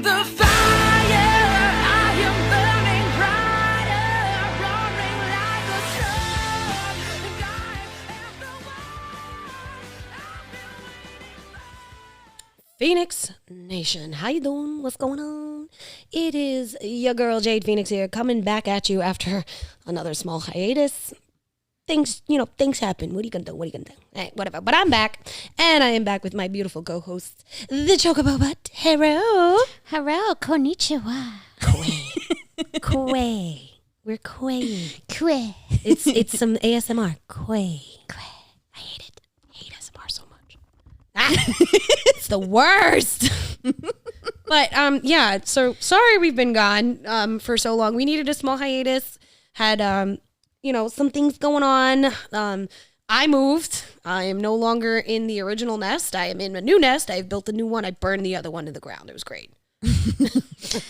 the fire. I am burning brighter, roaring like a storm. The guy and the one Feinics Nation, how you doing? What's going on? It is your girl Jade Feinics here, coming back at you after another small hiatus. Things happen. What are you gonna do? Hey, whatever. But I'm back, and I am back with my beautiful co-hosts, the Chocobo Butt. Hello, konnichiwa. Quay. We're Quay. Kwe. It's some ASMR. Quay. I hate it. I hate ASMR so much. It's the worst. But yeah. So sorry we've been gone for so long. We needed a small hiatus. Had some things going on. I moved. I am no longer in the original nest. I am in a new nest. I've built a new one. I burned the other one to the ground. It was great.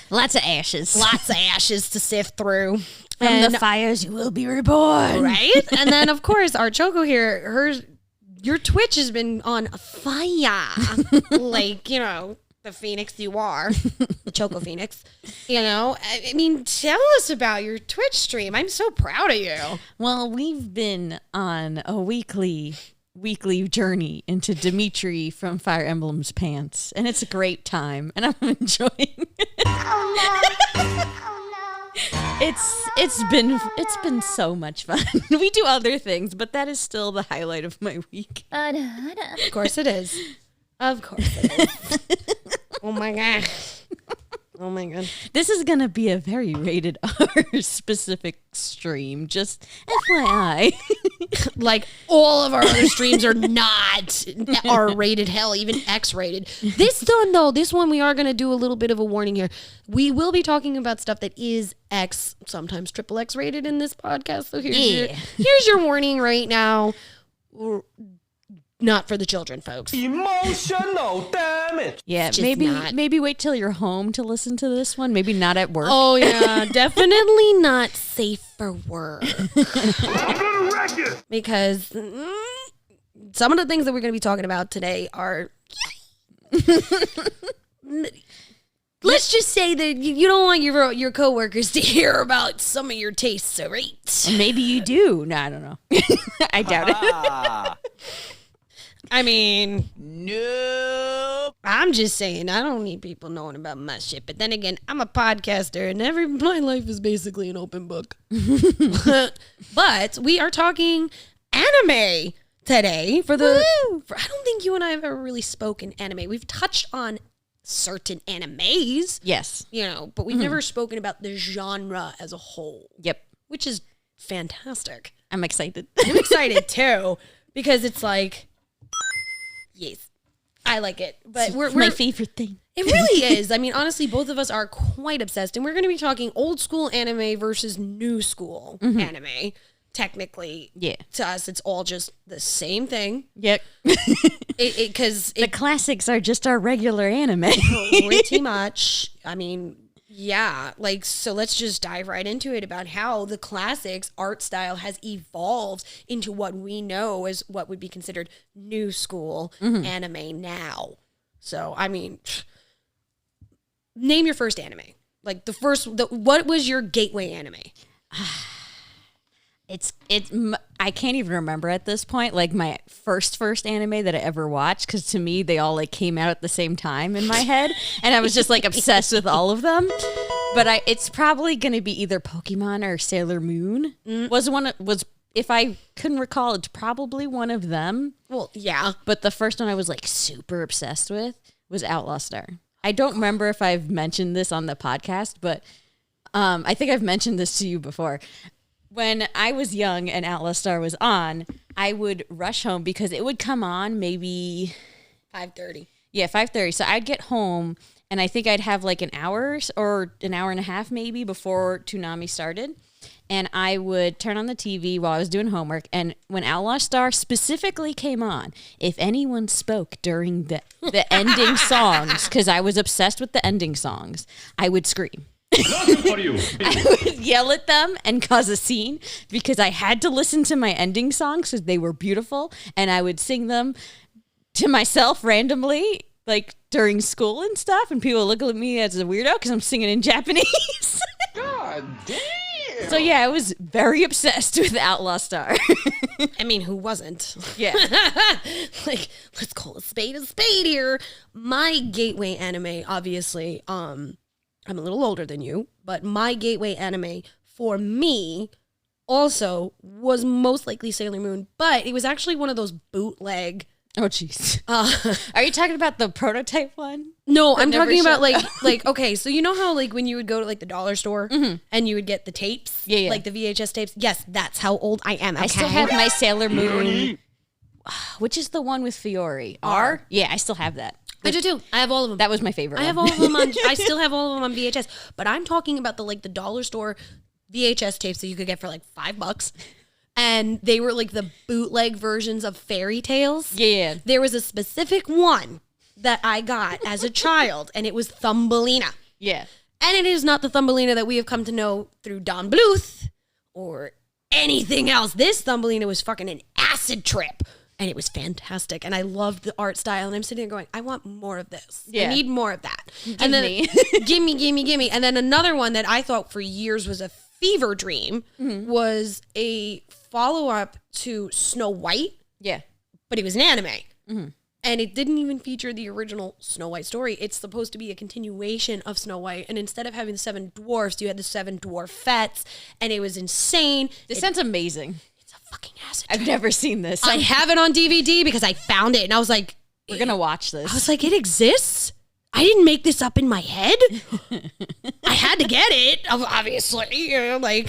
Lots of ashes. Lots of ashes to sift through. From the fires, you will be reborn. Right? And then, of course, our Choco here, your Twitch has been on fire. Like, the Phoenix you are. The Choco Phoenix. I mean, tell us about your Twitch stream. I'm so proud of you. Well, we've been on a weekly journey into Dimitri from Fire Emblem's pants, and it's a great time, and I'm enjoying it. It's been so much fun. We do other things, but that is still the highlight of my week. Of course it is. Of course it is. Oh my god. Oh my god. This is going to be a very rated R specific stream, just FYI. Like all of our other streams are not R-rated, hell, even X-rated. This one we are going to do a little bit of a warning here. We will be talking about stuff that is X, sometimes triple X rated in this podcast. So here's your warning right now. Not for the children, folks. Emotional damage. Yeah, maybe wait till you're home to listen to this one. Maybe not at work. Oh yeah, definitely not safe for work. I'm gonna wreck it. Because some of the things that we're going to be talking about today are. Let's just say that you don't want your coworkers to hear about some of your tastes, right? And maybe you do. No, I don't know. I doubt it. I mean, Nope. I'm just saying, I don't need people knowing about my shit. But then again, I'm a podcaster, and my life is basically an open book. But we are talking anime today. I don't think you and I have ever really spoken anime. We've touched on certain animes. Yes. But we've never spoken about the genre as a whole. Yep. Which is fantastic. I'm excited. I'm excited too, because it's like, yes, I like it. But we're my favorite thing. It really is. I mean, honestly, both of us are quite obsessed, and we're going to be talking old school anime versus new school anime. Technically, yeah, to us, it's all just the same thing. Yep. Because the classics are just our regular anime. Pretty much. I mean, yeah. So let's just dive right into it about how the classics art style has evolved into what we know as what would be considered new school anime now. So, I mean, name your first anime. Like what was your gateway anime? I can't even remember at this point, like my first anime that I ever watched, because to me they all like came out at the same time in my head, and I was just like obsessed with all of them. But it's probably gonna be either Pokemon or Sailor Moon. Was if I couldn't recall, it's probably one of them. Well, yeah. But the first one I was like super obsessed with was Outlaw Star. I don't remember if I've mentioned this on the podcast, but I think I've mentioned this to you before. When I was young and Outlaw Star was on, I would rush home because it would come on maybe 5:30. Yeah, 5:30. So I'd get home, and I think I'd have like an hour or an hour and a half maybe before Toonami started. And I would turn on the TV while I was doing homework. And when Outlaw Star specifically came on, if anyone spoke during the ending songs, because I was obsessed with the ending songs, I would scream. I would yell at them and cause a scene because I had to listen to my ending songs because they were beautiful, and I would sing them to myself randomly, like during school and stuff, and people look at me as a weirdo because I'm singing in Japanese. God damn. So yeah, I was very obsessed with Outlaw Star. I mean, who wasn't? Yeah. Like, let's call a spade here. My gateway anime, obviously, I'm a little older than you, but my gateway anime for me also was most likely Sailor Moon, but it was actually one of those bootleg. Oh jeez. Are you talking about the prototype one? No, I'm never talking about showed- like okay, so you know how like when you would go to like the dollar store and you would get the tapes, Yeah. like the VHS tapes. Yes, that's how old I am. Okay? I still have my Sailor Moon, which is the one with Fiore. R? Yeah, I still have that. I do too. I have all of them. That was my favorite I have one. all of them on. I still have all of them on VHS. But I'm talking about the dollar store VHS tapes that you could get for like $5, and they were like the bootleg versions of fairy tales. Yeah. There was a specific one that I got as a child, and it was Thumbelina. Yeah. And it is not the Thumbelina that we have come to know through Don Bluth or anything else. This Thumbelina was fucking an acid trip. And it was fantastic. And I loved the art style. And I'm sitting there going, I want more of this. Yeah. I need more of that. Give me. gimme. And then another one that I thought for years was a fever dream was a follow-up to Snow White, Yeah. but it was an anime. And it didn't even feature the original Snow White story. It's supposed to be a continuation of Snow White. And instead of having the 7 dwarfs, you had the 7 dwarfettes. And it was insane. This sounds amazing. It's a fucking acid I've trip. never seen this. I have it on DVD because I found it. And I was like, We're going to watch this. I was like, it exists? I didn't make this up in my head. I had to get it, obviously. You know, like,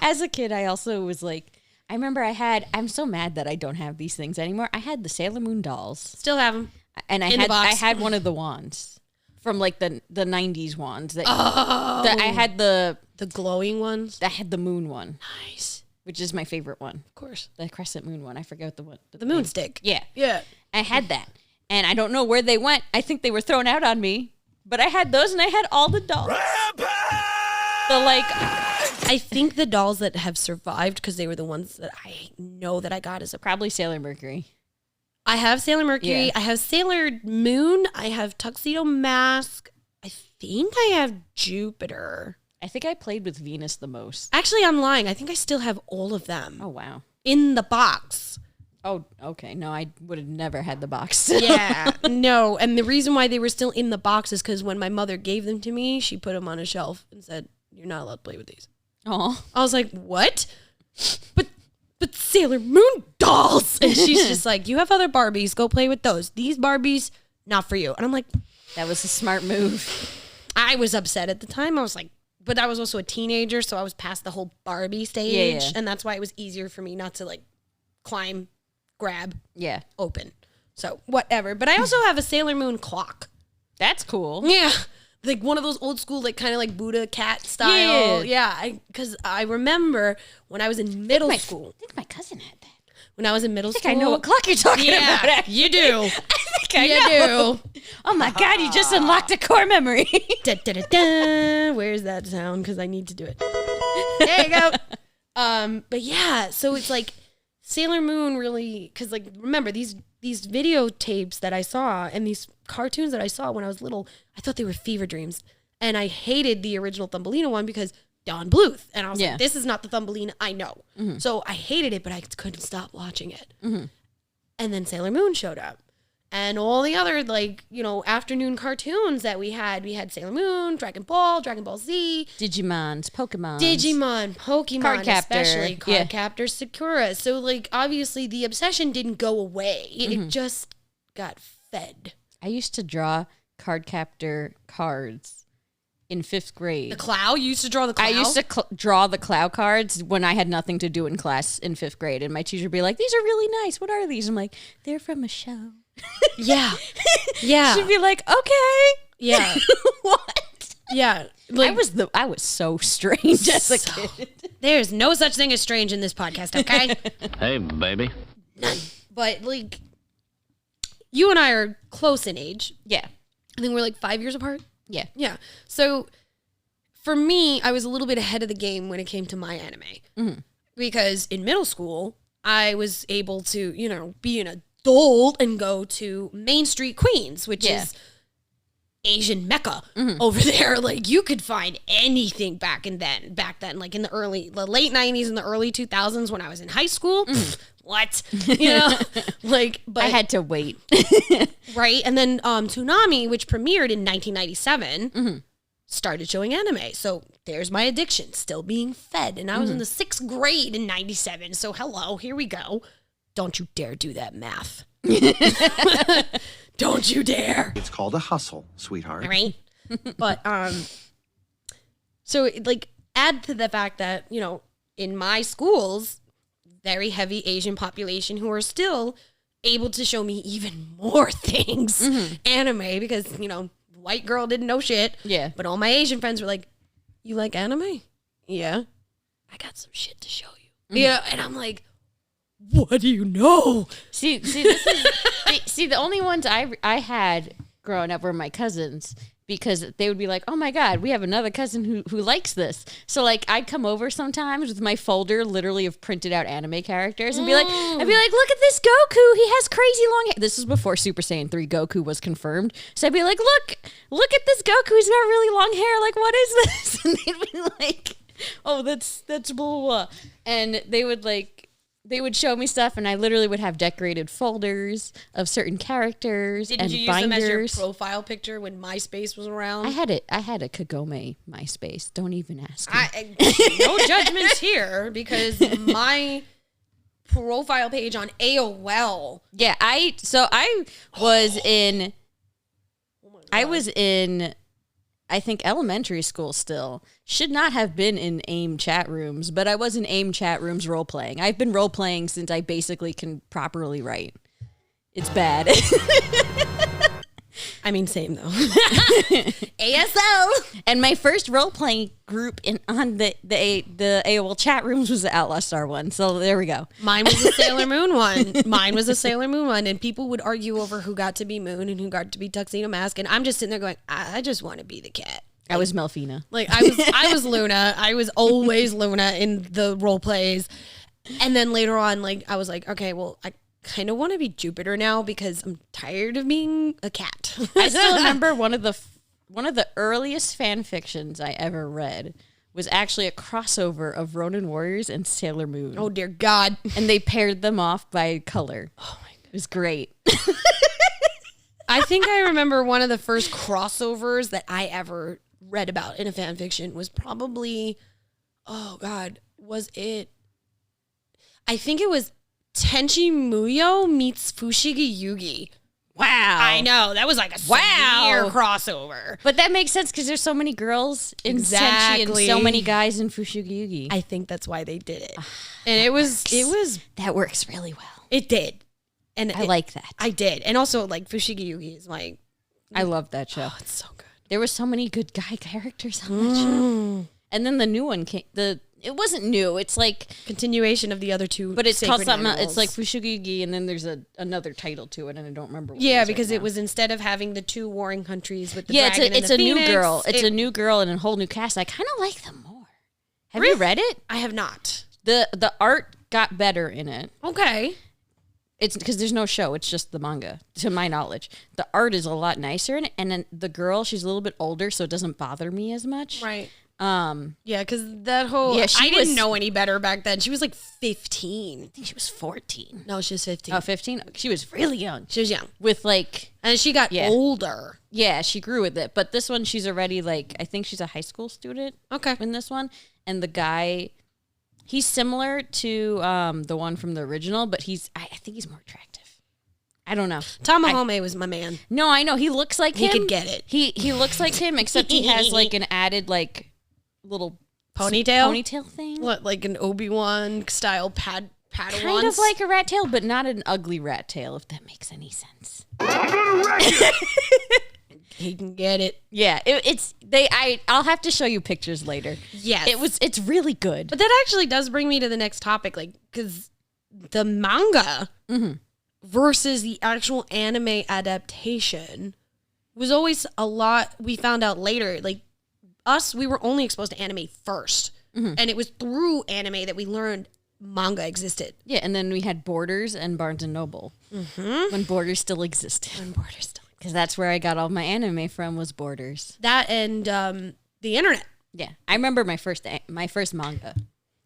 as a kid, I also was like, I remember I'm so mad that I don't have these things anymore. I had the Sailor Moon dolls, still have them. and In the box. I had one of the wands from like the 90s wands that I had The glowing ones. I had the moon one, Nice. which is my favorite one. Of course. The crescent moon one. I forget the The moon stick. Yeah. Yeah. I had that. And I don't know where they went. I think they were thrown out on me. But I had those and I had all the dolls. So like I think the dolls that have survived, because they were the ones that I know that I got as a... probably Sailor Mercury. I have Sailor Mercury. Yeah. I have Sailor Moon. I have Tuxedo Mask. I think I have Jupiter. I think I played with Venus the most. Actually, I'm lying. I think I still have all of them Oh wow. in the box. Oh, okay. No, I would have never had the box. Yeah, no. And the reason why they were still in the box is because when my mother gave them to me, she put them on a shelf and said, "You're not allowed to play with these." Oh. I was like, "What?" But Sailor Moon dolls. And she's just like, "You have other Barbies. Go play with those. These Barbies, not for you." And I'm like, That was a smart move. I was upset at the time. I was like, but I was also a teenager, so I was past the whole Barbie stage, Yeah. and that's why it was easier for me not to like climb, grab, Yeah. open. So whatever. But I also have a Sailor Moon clock. That's cool. Yeah. Like one of those old school, like kind of like Buddha cat style. Yeah. Because I remember when I was in middle school. I think my cousin had that. When I was in middle I think school. I know what clock you're talking Yeah, about. Actually. you do. I think I You know. do. Oh my God, you just unlocked a core memory. Da, da, da, da. Where's that sound? Because I need to do it. There you go. But yeah, so it's like Sailor Moon really, because like remember these videotapes that I saw and these cartoons that I saw when I was little, I thought they were fever dreams, and I hated the original Thumbelina one because Don Bluth, and I was Yeah. like, this is not the Thumbelina I know. So I hated it, but I couldn't stop watching it. And then Sailor Moon showed up. And all the other, like, you know, afternoon cartoons that we had Sailor Moon, Dragon Ball Z, Digimons, Pokemon. Digimon, Pokemon, Cardcaptor, especially yeah. Cardcaptor, Sakura. So, like, obviously the obsession didn't go away. It just got fed. I used to draw Cardcaptor cards in 5th grade. The Clow? You used to draw the Clow? I used to draw the Clow cards when I had nothing to do in class in 5th grade. And my teacher would be like, these are really nice. What are these? I'm like, they're from a show. Yeah. Yeah. She'd be like, okay. Yeah. What? Yeah. Like, I was so strange as a kid. there's no such thing as strange in this podcast, okay? Hey, baby. But, like, you and I are close in age. Yeah. I think we're like 5 years apart. Yeah. Yeah. So for me, I was a little bit ahead of the game when it came to my anime. Because in middle school, I was able to, be an adult and go to Main Street Queens, which is Asian Mecca over there. Like, you could find anything back then, like in the late 90s and the early 2000s when I was in high school. What? But I had to wait. right. And then Toonami, which premiered in 1997, started showing anime. So there's my addiction still being fed. And I was in the 6th grade in 97. So hello, here we go. Don't you dare do that math. Don't you dare. It's called a hustle, sweetheart. All right. But so like add to the fact that, in my schools, very heavy Asian population who are still able to show me even more things, anime, because, white girl didn't know shit. Yeah. But all my Asian friends were like, you like anime? Yeah. I got some shit to show you. Yeah. And I'm like, what do you know? See, this is the only ones I had growing up were my cousins, because they would be like, oh my God, we have another cousin who likes this. So like I'd come over sometimes with my folder literally of printed out anime characters and I'd be like, look at this Goku. He has crazy long hair. This is before Super Saiyan 3 Goku was confirmed. So I'd be like, look at this Goku. He's got really long hair. Like, what is this? And they'd be like, oh, that's blah, blah, blah. And they would show me stuff, and I literally would have decorated folders of certain charters Didn't and you use binders. them as your profile picture when MySpace was around? I had a Kagome MySpace. Don't even ask me. No judgments here, because my profile page on AOL. Yeah, I was in I think elementary school still. Should not have been in AIM chat rooms, but I was in AIM chat rooms role playing. I've been role playing since I basically can properly write. It's bad. I mean, same though. ASL. And my first role playing group on the AOL chat rooms was the Outlaw Star one. So there we go. Mine was a Sailor Moon one. And people would argue over who got to be Moon and who got to be Tuxedo Mask. And I'm just sitting there going, I just want to be the cat. I was Melfina. Like I was Luna. I was always Luna in the role plays. And then later on, like I was like, okay, well, I kind of want to be Jupiter now because I'm tired of being a cat. I still remember one of the earliest fan fictions I ever read was actually a crossover of Ronin Warriors and Sailor Moon. Oh dear God. And they paired them off by color. Oh my God. It was great. I think I remember one of the first crossovers that I ever read about in a fan fiction was probably, oh God, was it? I think it was Tenchi Muyo meets Fushigi Yugi. Wow. I know. That was like a severe crossover. But that makes sense because there's so many girls in Tenchi and so many guys in Fushigi Yugi. I think that's why they did it. And it was that works really well. It did. And I like that. I did. And also like Fushigi Yugi is like, I love that show. oh, it's so good. There were so many good guy characters on that show. And then the new one came. It wasn't new. It's like continuation of the other two, but it's called something else. Animals. It's like Fushigi Yugi, and then there's another title to it, and I don't remember. What yeah, it because right it was instead of having the two warring countries with the yeah, dragon it's and a the new Phoenix, girl. It's a new girl and a whole new cast. I kind of like them more. Have you read it? I have not. The art got better in it. Okay. It's because there's no show. It's just the manga, to my knowledge. The art is a lot nicer in it, and then the girl, she's a little bit older, so it doesn't bother me as much. Right. Yeah, because that whole I didn't know any better back then. She was like 15. I think she was 14. No, she was 15. Oh, 15? She was really young. She was young. With like... And she got older. Yeah, she grew with it. But this one, she's already like... I think she's a high school student. Okay. In this one. And the guy... He's similar to the one from the original, but I think he's more attractive. I don't know. Tamahome was my man. No, I know. He looks like him. He could get it. He looks like him, except he has like an added like... little ponytail thing. What, like an Obi-Wan style Padawan? Kind of like a rat tail, but not an ugly rat tail, if that makes any sense. He can get it. Yeah, I'll have to show you pictures later. Yes. It's really good. But that actually does bring me to the next topic, like, because the manga versus the actual anime adaptation was always a lot. We found out later, like, we were only exposed to anime first. And it was through anime that we learned manga existed. Yeah, and then we had Borders and Barnes and Noble when Borders still existed. Because that's where I got all my anime from, was Borders. That and the internet. Yeah, I remember my first manga.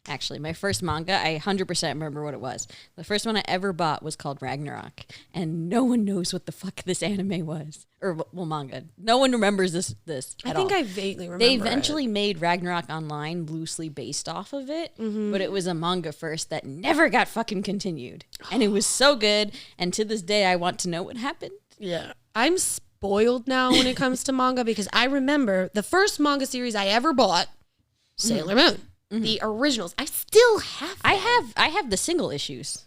Actually, my first manga, I 100% remember what it was. The first one I ever bought was called Ragnarok, and no one knows what the fuck this anime was, or well, manga. No one remembers this. I think I vaguely remember. They eventually made Ragnarok Online loosely based off of it, but it was a manga first that never got fucking continued, and it was so good. And to this day, I want to know what happened. Yeah, I'm spoiled now when it comes to manga because I remember the first manga series I ever bought, Sailor Moon. The originals. I still have them. I have the single issues.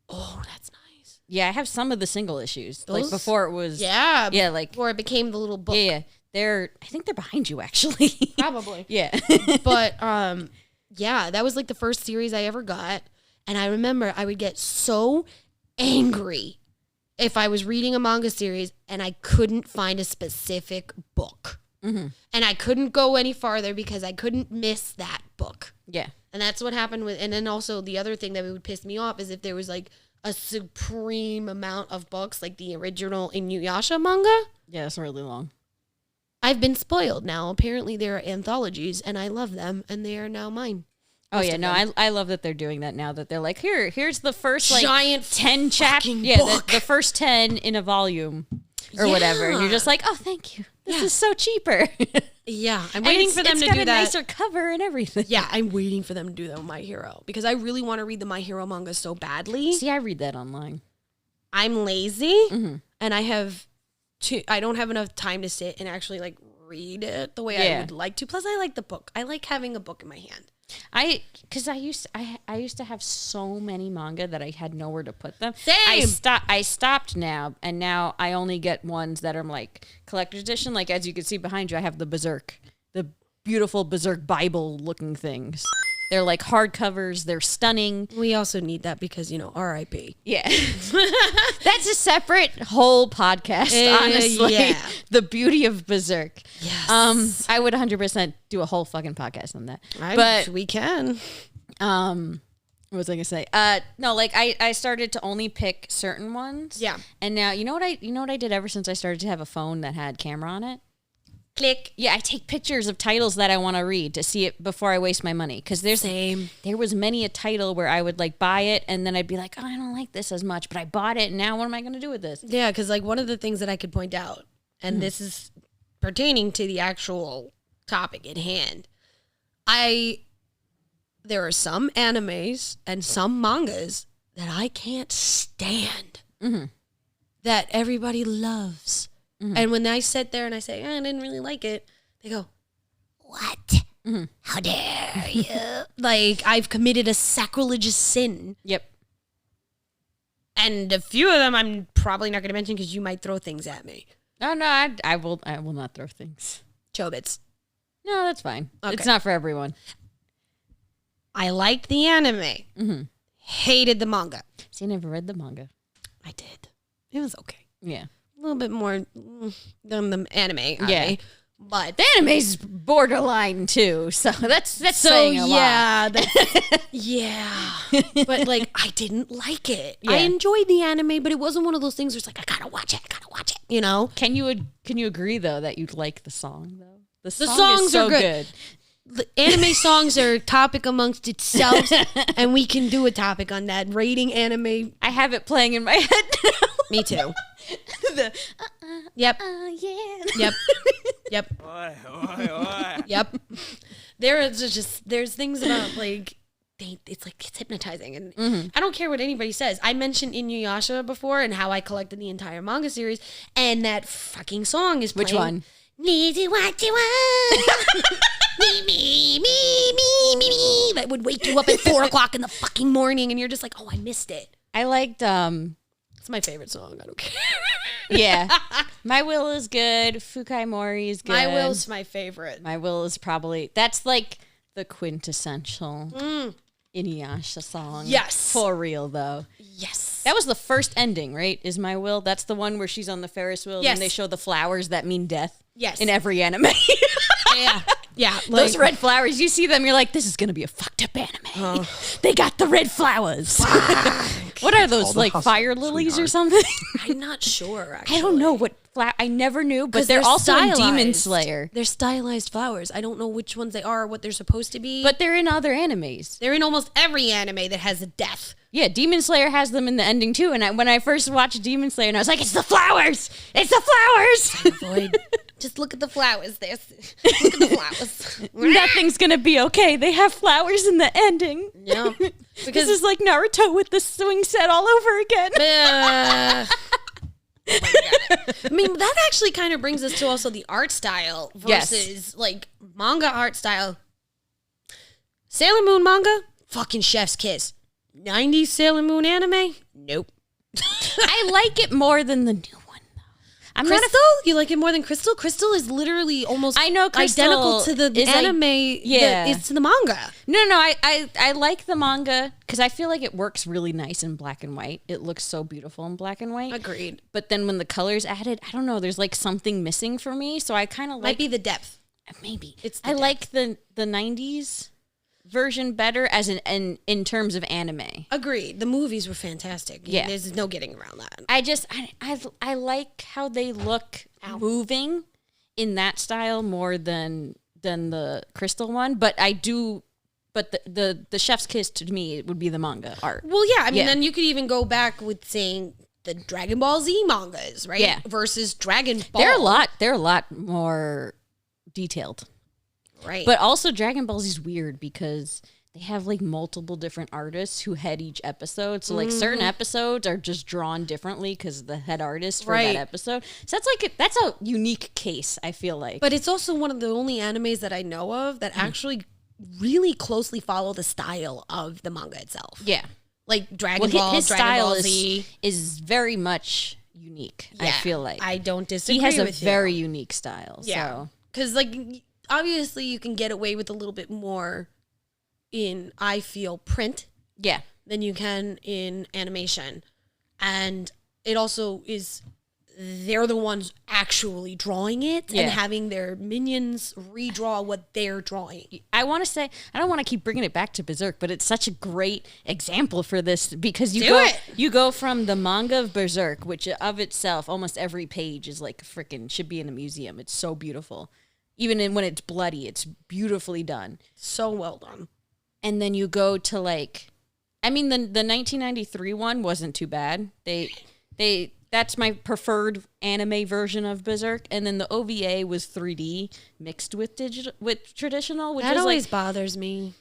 Oh, that's nice. Yeah, I have some of the single issues. Like Those? before it was like before it became the little book. yeah. I think they're behind you actually. Probably. Yeah. But yeah, that was like the first series I ever got, and I remember I would get so angry if I was reading a manga series and I couldn't find a specific book. And I couldn't go any farther because I couldn't miss that book. Yeah. And that's what happened with, and then also the other thing that would piss me off is if there was like a supreme amount of books, like the original Inuyasha manga. Yeah, it's really long. I've been spoiled now. Apparently there are anthologies and I love them and they are now mine. Oh yeah, no, I love that they're doing that now. That they're like, here's the first like Giant 10 chapters, the first 10 in a volume or whatever, and you're just like, oh, thank you. This is so cheaper. Yeah, I'm waiting for them to do that. It's got a nicer cover and everything. Yeah, I'm waiting for them to do that with My Hero because I really want to read the My Hero manga so badly. See, I read that online. I'm lazy and I don't have enough time to sit and actually like read it the way I would like to. Plus, I like the book. I like having a book in my hand. Because I used to have so many manga that I had nowhere to put them. Same. I stopped now, and now I only get ones that are like collector's edition. Like as you can see behind you, I have the Berserk, the beautiful Berserk Bible looking things. They're like hardcovers. They're stunning. We also need that because, R.I.P. Yeah. That's a separate whole podcast, honestly. Yeah. The beauty of Berserk. Yes. I would 100% do a whole fucking podcast on that. But we can. What was I going to say? No, like I started to only pick certain ones. Yeah. And now, you know what I did ever since I started to have a phone that had camera on it? Click. Yeah, I take pictures of titles that I want to read to see it before I waste my money. Because there was many a title where I would like buy it and then I'd be like, oh, I don't like this as much, but I bought it and now what am I going to do with this? Yeah, because like one of the things that I could point out, and this is pertaining to the actual topic at hand, there are some animes and some mangas that I can't stand that everybody loves. And when I sit there and I say, I didn't really like it, they go, what? How dare you? Like, I've committed a sacrilegious sin. Yep. And a few of them I'm probably not going to mention because you might throw things at me. No, I will not throw things. Chobits. No, that's fine. Okay. It's not for everyone. I liked the anime. Hated the manga. See, I never read the manga. I did. It was okay. Yeah. A little bit more than the anime. Yeah. But the anime's borderline too, so that's saying a lot. Yeah. But like I didn't like it. Yeah. I enjoyed the anime, but it wasn't one of those things where it's like I gotta watch it. Can you agree though that you like the song though? The songs is so are good. The anime songs are a topic amongst itself, and we can do a topic on that. Rating anime. I have it playing in my head now. Me too. Yep. Yeah. Yep. Yep. There's things about like it's hypnotizing, and I don't care what anybody says. I mentioned Inuyasha before and how I collected the entire manga series, and that fucking song is playing. Which one? Me. That would wake you up at 4:00 in the fucking morning, and you're just like, oh, I missed it. I liked It's my favorite song. I don't care. Yeah. My Will is good. Fukai Mori is good. My Will's my favorite. My Will is probably, that's like the quintessential Inuyasha song. Yes. For real, though. Yes. That was the first ending, right? Is My Will? That's the one where she's on the Ferris wheel Yes. and they show the flowers that mean death. Yes. In every anime. Yeah. Yeah, Those red flowers, you see them, you're like, this is going to be a fucked up anime. They got the red flowers. What are those, like fire lilies or something? I'm not sure, actually. I don't know what flower. I never knew, but 'Cause they're also in stylized. Demon Slayer. They're stylized flowers. I don't know which ones they are or what they're supposed to be. But they're in other animes. they're in almost every anime that has a death. Yeah, Demon Slayer has them in the ending too. And when I first watched Demon Slayer, and I was like, it's the flowers! It's the flowers! Avoid. Just look at the flowers. Look at the flowers. Nothing's going to be okay. They have flowers in the ending. Yeah. This is like Naruto with the swing set all over again. Oh my God. I mean, that actually kind of brings us to also the art style versus like manga art style. Sailor Moon manga, fucking chef's kiss. 90s Sailor Moon anime, nope. I like it more than the new one, though. I'm Crystal? not a You like it more than Crystal? Crystal is literally almost I know Crystal identical to the is like- anime yeah. that is to the manga. No, I like the manga because I feel like it works really nice in black and white. It looks so beautiful in black and white. Agreed. But then when the colors added, I don't know, there's like something missing for me. So I kind of Might like be the depth. maybe It's the I like the 90s version better as in terms of anime. Agreed. The movies were fantastic. Yeah. There's no getting around that. I like how they look moving in that style more than the Crystal one, but I do. But the chef's kiss to me would be the manga art. Well, yeah. I mean, Yeah. then you could even go back with saying the Dragon Ball Z mangas, right? Yeah. Versus Dragon Ball. They're a lot more detailed. Right. But also Dragon Ball Z is weird because they have like multiple different artists who head each episode. So like certain episodes are just drawn differently because the head artist for Right. that episode. So that's a unique case, I feel like. But it's also one of the only animes that I know of that actually really closely follow the style of the manga itself. yeah. Like Dragon Ball, His Dragon style Ball Z. is very much unique, I Yeah, feel like. I don't disagree he has a with very you. unique style. Yeah. So Because, like, obviously you can get away with a little bit more in, I feel, print yeah. than you can in animation. And it also is, they're the ones actually drawing it Yeah. and having their minions redraw what they're drawing. I want to say, I don't want to keep bringing it back to Berserk, but it's such a great example for this because you go from the manga of Berserk, which of itself, almost every page is like freaking should be in a museum. It's so beautiful. Even when it's bloody, it's beautifully done. So well done. And then you go to like, I mean, the 1993 one wasn't too bad. That's my preferred anime version of Berserk. And then the OVA was 3D mixed with traditional, which That is always like, bothers me.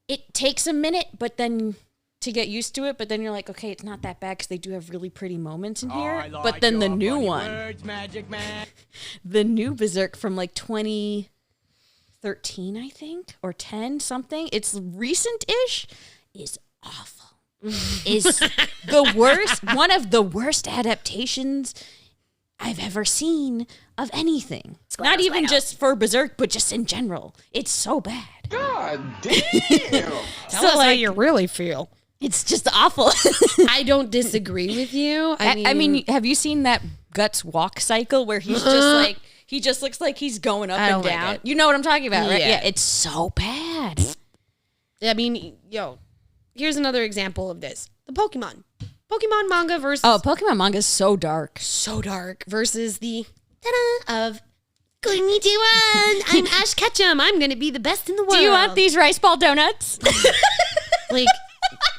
it takes a minute, but then to get used to it. But then you're like, okay, it's not that bad because they do have really pretty moments in here. But then the new one, the new Berserk from like 2013, I think, or 10 something. It's recent-ish. Is awful. Is the worst, one of the worst adaptations I've ever seen of anything. Not even just for Berserk, but just in general. It's so bad. God damn. Tell us how you really feel. It's just awful. I don't disagree with you. I mean, have you seen that Guts walk cycle where he's just like, he just looks like he's going up I and don't like down? it. You know what I'm talking about, right? Yeah. Yeah, it's so bad. I mean, here's another example of this. The Pokemon manga versus Oh, Pokemon manga is so dark. so dark versus the ta-da of Konnichiwa, I'm Ash Ketchum. I'm going to be the best in the world. Do you want these rice ball donuts? Like,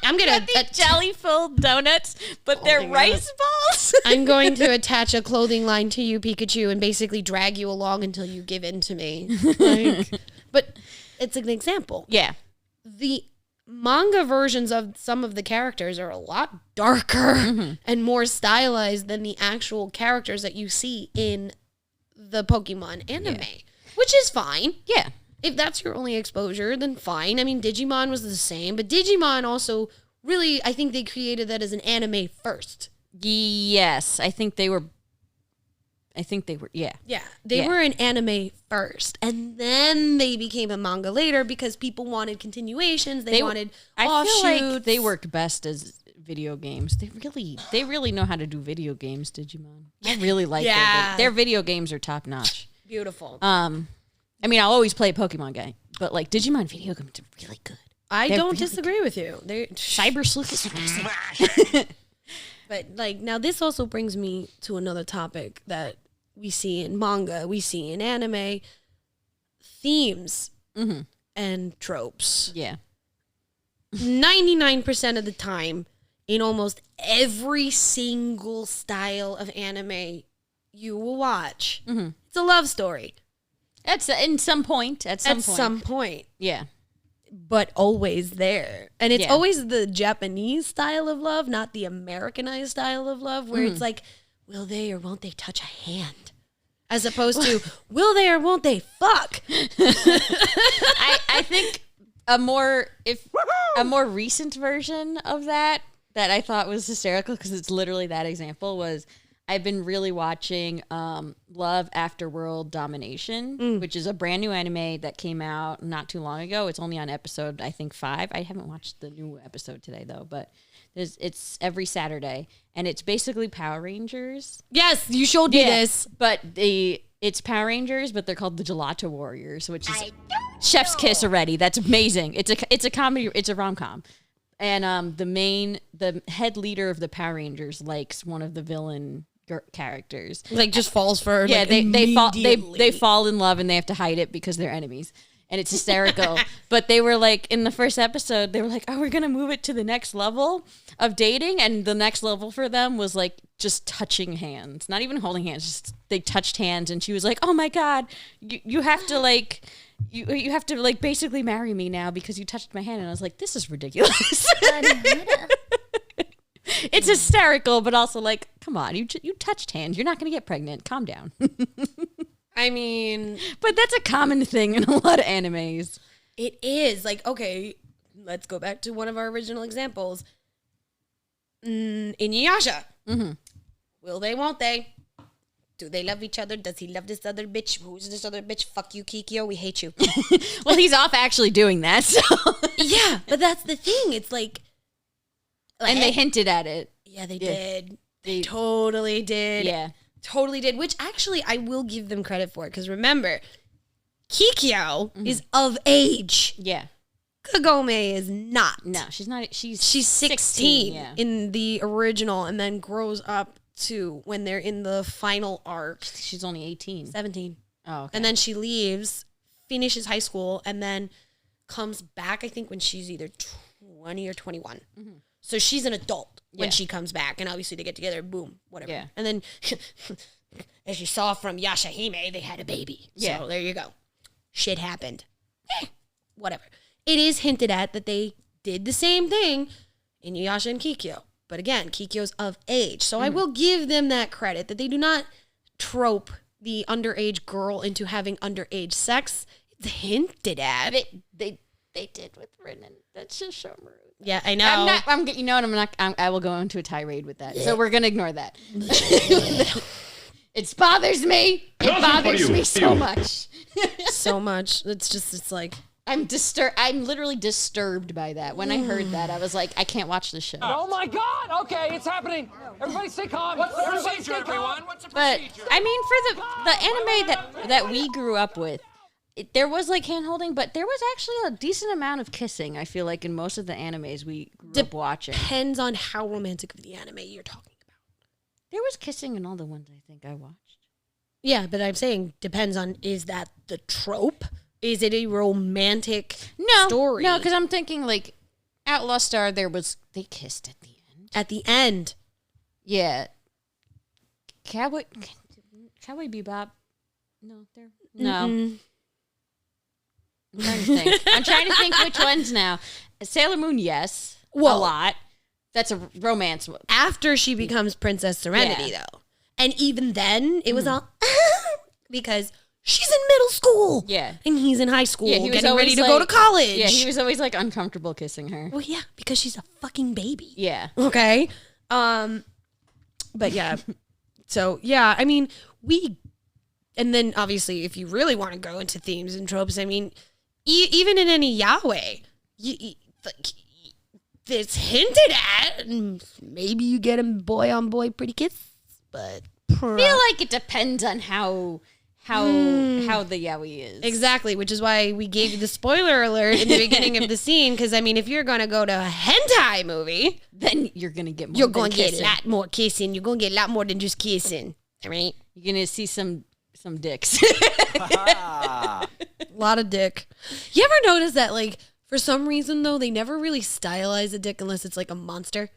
I'm going to Jelly-filled donuts, but they're rice balls? I'm going to attach a clothing line to you, Pikachu, and basically drag you along until you give in to me. Like, but it's an example. Yeah. The manga versions of some of the characters are a lot darker and more stylized than the actual characters that you see in the Pokemon anime, which is fine. Yeah. If that's your only exposure, then fine. I mean, Digimon was the same, but Digimon also really, I think they created that as an anime first. Yes, I think they were, yeah. Yeah, they were an anime first, and then they became a manga later because people wanted continuations. They wanted offshoots. I feel like they work best as video games. They really know how to do video games, Digimon. I really like their video games are top notch. Beautiful. I mean, I'll always play a Pokemon game, but like Digimon video games are really good. I They're don't really disagree with you. Cyber Sleuth is amazing. But like now, this also brings me to another topic that we see in manga, we see in anime, themes and tropes. Yeah. 99% of the time, in almost every single style of anime you will watch, it's a love story. At some point. At some point. Yeah. But always there. And it's Yeah. always the Japanese style of love, not the Americanized style of love, where it's like, will they or won't they touch a hand? As opposed to, will they or won't they fuck? I think a more recent version of that I thought was hysterical because it's literally that example was I've been really watching Love After World Domination, which is a brand new anime that came out not too long ago. It's only on episode, I think, 5. I haven't watched the new episode today, though, but it's every Saturday, and it's basically Power Rangers. Yes, you showed me this. But it's Power Rangers, but they're called the Gelato Warriors, which is chef's kiss already. That's amazing. It's a comedy. It's a rom-com. And the head leader of the Power Rangers likes one of the villain characters. Like just falls for Yeah, like, they fall in love and they have to hide it because they're enemies. And it's hysterical. But they were like, in the first episode, they were like, oh, we're going to move it to the next level of dating. And the next level for them was like just touching hands, not even holding hands. Just they touched hands. And she was like, oh my God, you have to like, you have to like basically marry me now because you touched my hand. And I was like, this is ridiculous. It's hysterical, but also like, come on, you touched hands. You're not going to get pregnant. Calm down. I mean, but that's a common thing in a lot of animes. it is like, okay, let's go back to one of our original examples. Inuyasha. Will they, won't they? Do they love each other? Does he love this other bitch? Who's this other bitch? Fuck you, Kikyo. We hate you. Well, he's off actually doing that. So. Yeah, but that's the thing. It's like And they hinted at it. Yeah, they did. They totally did. Yeah. Totally did. Which actually I will give them credit for. Because remember, Kikyo is of age. Yeah. Kagome is not. No, she's not. She's 16 yeah. in the original and then grows up to when they're in the final arc. She's only 18. 17. Oh, okay. And then she leaves, finishes high school, and then comes back, I think, when she's either 20 or 21. So she's an adult when she comes back. And obviously they get together, boom, whatever. Yeah. And then, as you saw from Yashahime, they had a baby. Yeah. So there you go. Shit happened. Whatever. It is hinted at that they did the same thing in Inuyasha and Kikyo. But again, Kikyo's of age. So I will give them that credit that they do not trope the underage girl into having underage sex. It's hinted at. They did with Renan. That's just so rude. Yeah, I know. You know what? I will go into a tirade with that. So we're gonna ignore that. It bothers me. It bothers me so much. So much. It's like I'm literally disturbed by that. When I heard that, I was like, I can't watch this show. Oh my God! Okay, it's happening. Everybody stay calm. What's the procedure, everyone? What's the But procedure? I mean, for the anime that we grew up with, there was like hand holding, but there was actually a decent amount of kissing. I feel like in most of the animes we grew up watching. depends on how romantic of the anime you're talking about. There was kissing in all the ones I think I watched. Yeah, but I'm saying depends on, is that the trope? Is it a romantic story? No, because I'm thinking like Outlaw Star. They kissed at the end. At the end. Yeah. Cowboy Bebop. No. Mm-mm. I'm trying to think which ones now. Sailor Moon, yes. A lot. That's a romance. After she becomes Princess Serenity, though. And even then, it was all because she's in middle school. Yeah. And he's in high school, he was getting ready always to go to college. Yeah, he was always like uncomfortable kissing her. Well, yeah, because she's a fucking baby. Yeah. Okay. But yeah. So, yeah, I mean, and then obviously, if you really want to go into themes and tropes, I mean, even in any yaoi, it's hinted at, and maybe you get a boy on boy pretty kiss, but I feel like it depends on how how the yaoi is. Exactly, which is why we gave you the spoiler alert in the beginning of the scene. Because I mean, if you're gonna go to a hentai movie, Then you're gonna get more. you're gonna get a lot more kissing. You're gonna get a lot more than just kissing. All right, You're gonna see some dicks. a lot of dick. You ever notice that, like, for some reason though, they never really stylize a dick unless it's like a monster,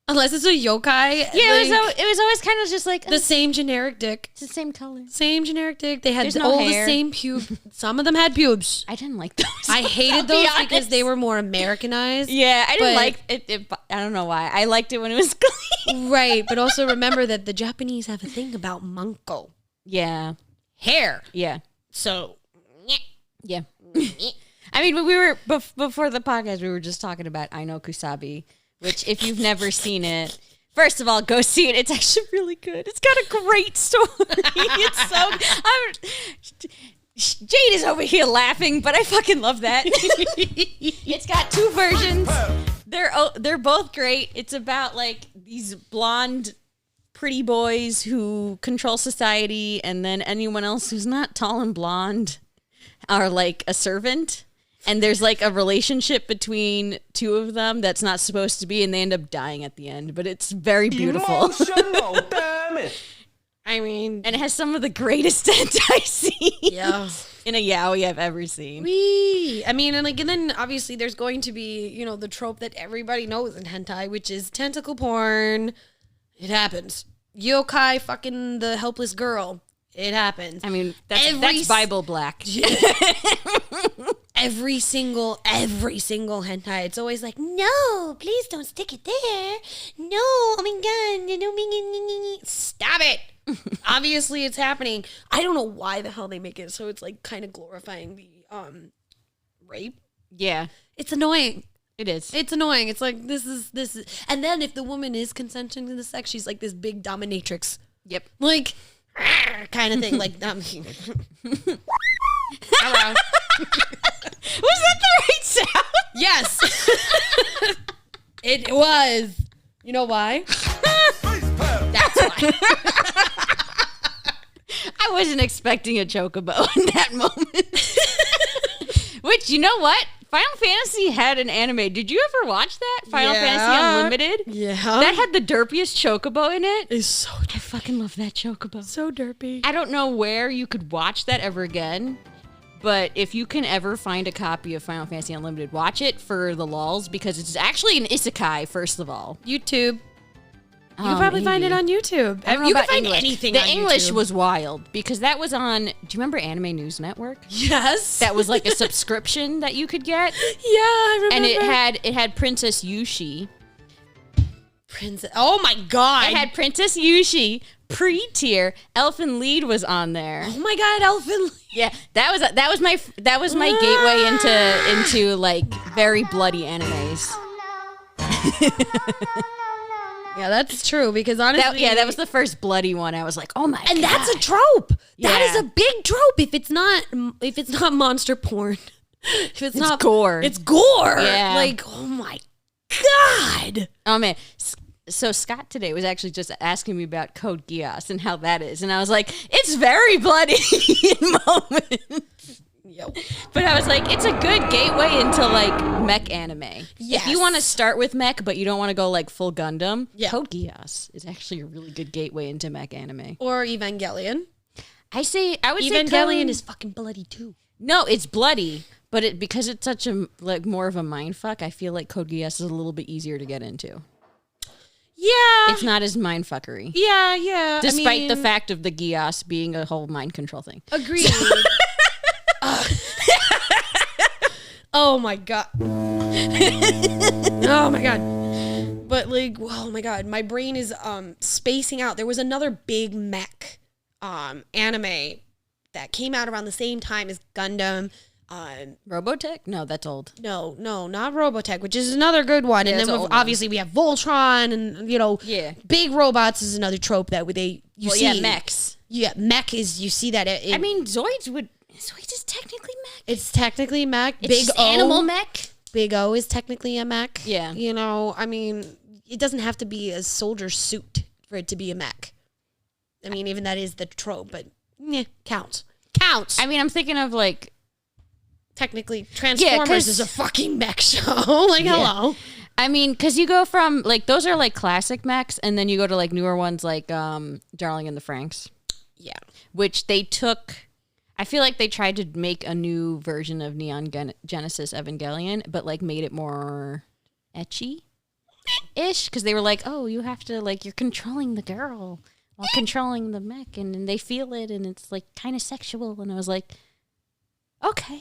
unless it's a yokai. Yeah, like, it was always kind of just like the same generic dick. it's the same color. Same generic dick. They had There's no all hair. the same pubes. Some of them had pubes. I didn't like those. I hated I'll be those because honest. they were more Americanized. Yeah, I didn't but- like it. I don't know why. I liked it when it was clean. Right, but also remember that the Japanese have a thing about manko Yeah, hair. yeah, So, yeah. I mean, when we were before the podcast, we were just talking about I Know Kusabi, which if you've never seen it, first of all, go see it. It's actually really good. It's got a great story. It's so. Jade is over here laughing, but I fucking love that. It's got 2 versions. They're both great. It's about like these blonde pretty boys who control society, and then anyone else who's not tall and blonde are like a servant. And there's like a relationship between 2 of them that's not supposed to be, and they end up dying at the end. But it's very beautiful. Emotional, damn it. I mean, And it has some of the greatest hentai scenes yeah. in a yaoi I've ever seen. I mean, and like, and then obviously there's going to be, you know, the trope that everybody knows in hentai, which is tentacle porn. It happens. Yokai fucking the helpless girl. It happens. I mean, Every that's Bible black. Every single hentai, it's always like, no, please don't stick it there. No, oh my god, no, stop it. Obviously, it's happening. I don't know why the hell they make it so it's like kind of glorifying the rape. Yeah, It's annoying. it is. It's annoying. It's like this is, and then if the woman is consenting to the sex, she's like this big dominatrix, Yep. like kind of thing. Like, hello. Was that the right sound? Yes, it was. You know why? That's why. I wasn't expecting a chocobo in that moment. Which, you know what? Final Fantasy had an anime. Did you ever watch that? Final Yeah. Fantasy Unlimited? Yeah, That had the derpiest chocobo in it. is so I fucking love that chocobo. so derpy. I don't know where you could watch that ever again, but if you can ever find a copy of Final Fantasy Unlimited, watch it for the lulz, because it's actually an isekai, first of all. YouTube. You can probably find it on YouTube. I don't know You can about find English. anything The on English YouTube. was wild, because that was on, do you remember Anime News Network? Yes. That was like a subscription that you could get, Yeah, I remember. and it had Princess Yushi. Princess. Oh my god. It had Princess Yushi, pre-tier. Elfin Lied was on there. Oh my god, Elfin. Yeah, that was my gateway into like very bloody animes. Yeah, that's true because honestly, That was the first bloody one. I was like, oh my god. and that's a trope. That is Yeah. a big trope. If it's not monster porn, if it's not gore. it's gore. Yeah. Like, oh my god. Oh man. So Scott today was actually just asking me about Code Geass and how that is, and I was like, it's very bloody in moments. Yo. But I was like, it's a good gateway into like mech anime. Yes. If you want to start with mech, but you don't want to go like full Gundam, Yeah. Code Geass is actually a really good gateway into mech anime. Or Evangelion. I would say Evangelion Code- is fucking bloody too. no, it's bloody, but because it's such a like more of a mind fuck, I feel like Code Geass is a little bit easier to get into. Yeah. It's not as mind fuckery. Yeah. Despite the fact of the Geass being a whole mind control thing. Agreed. Oh my god. Oh my god. But like, oh my god, my brain is spacing out. There was another big mech anime that came out around the same time as Gundam. Robotech? No, that's old. No, not Robotech, which is another good one. And that's then an old one. obviously we have Voltron, and Yeah. big robots is another trope that you see. Yeah, mechs. Yeah, mech is, you see that. I mean, Zoids is technically mech. It's technically mech. It's Big just O. animal mech. Big O is technically a mech. Yeah. I mean, it doesn't have to be a soldier suit for it to be a mech. I mean, even that is the trope, but Counts. I mean, I'm thinking of like Technically, Transformers is a fucking mech show. Like, hello. I mean, because you go from like those are like classic mechs, and then you go to like newer ones like Darling in the Franxx. Yeah. Which they took. I feel like they tried to make a new version of Neon Genesis Evangelion, but like made it more ecchi-ish because they were like, oh, you have to like you're controlling the girl while controlling the mech, and they feel it, and it's like kind of sexual, and I was like, okay.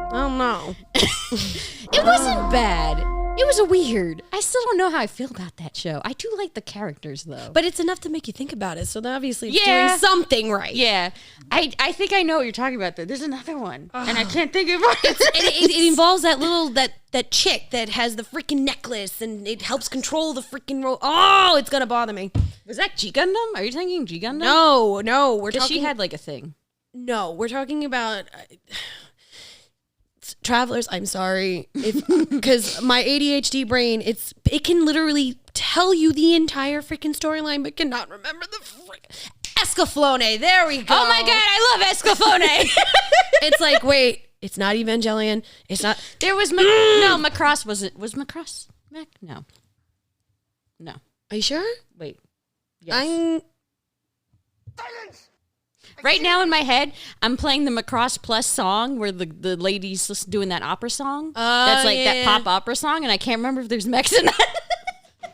Oh no. It wasn't bad. It was weird. I still don't know how I feel about that show. I do like the characters though. But it's enough to make you think about it. So then obviously it's Yeah. doing something right. Yeah. I think I know what you're talking about though. There's another one. And I can't think of it. It involves that little that chick that has the freaking necklace and it helps control the freaking Oh, it's gonna bother me. Was that G Gundam? Are you thinking G Gundam? No, we're Because talking. she had like a thing. No, we're talking about Travelers. I'm sorry, because my ADHD brain, it can literally tell you the entire freaking storyline, but cannot remember the Escaflowne. There we go. Oh my god, I love Escaflowne. It's like, wait, it's not Evangelion. It's not. There was no Macross. Was Macross mech? No. Are you sure? Wait. Yes. I'm. Right now in my head, I'm playing the Macross Plus song where the lady's just doing that opera song. That's like that pop opera song, and I can't remember if there's mechs in that.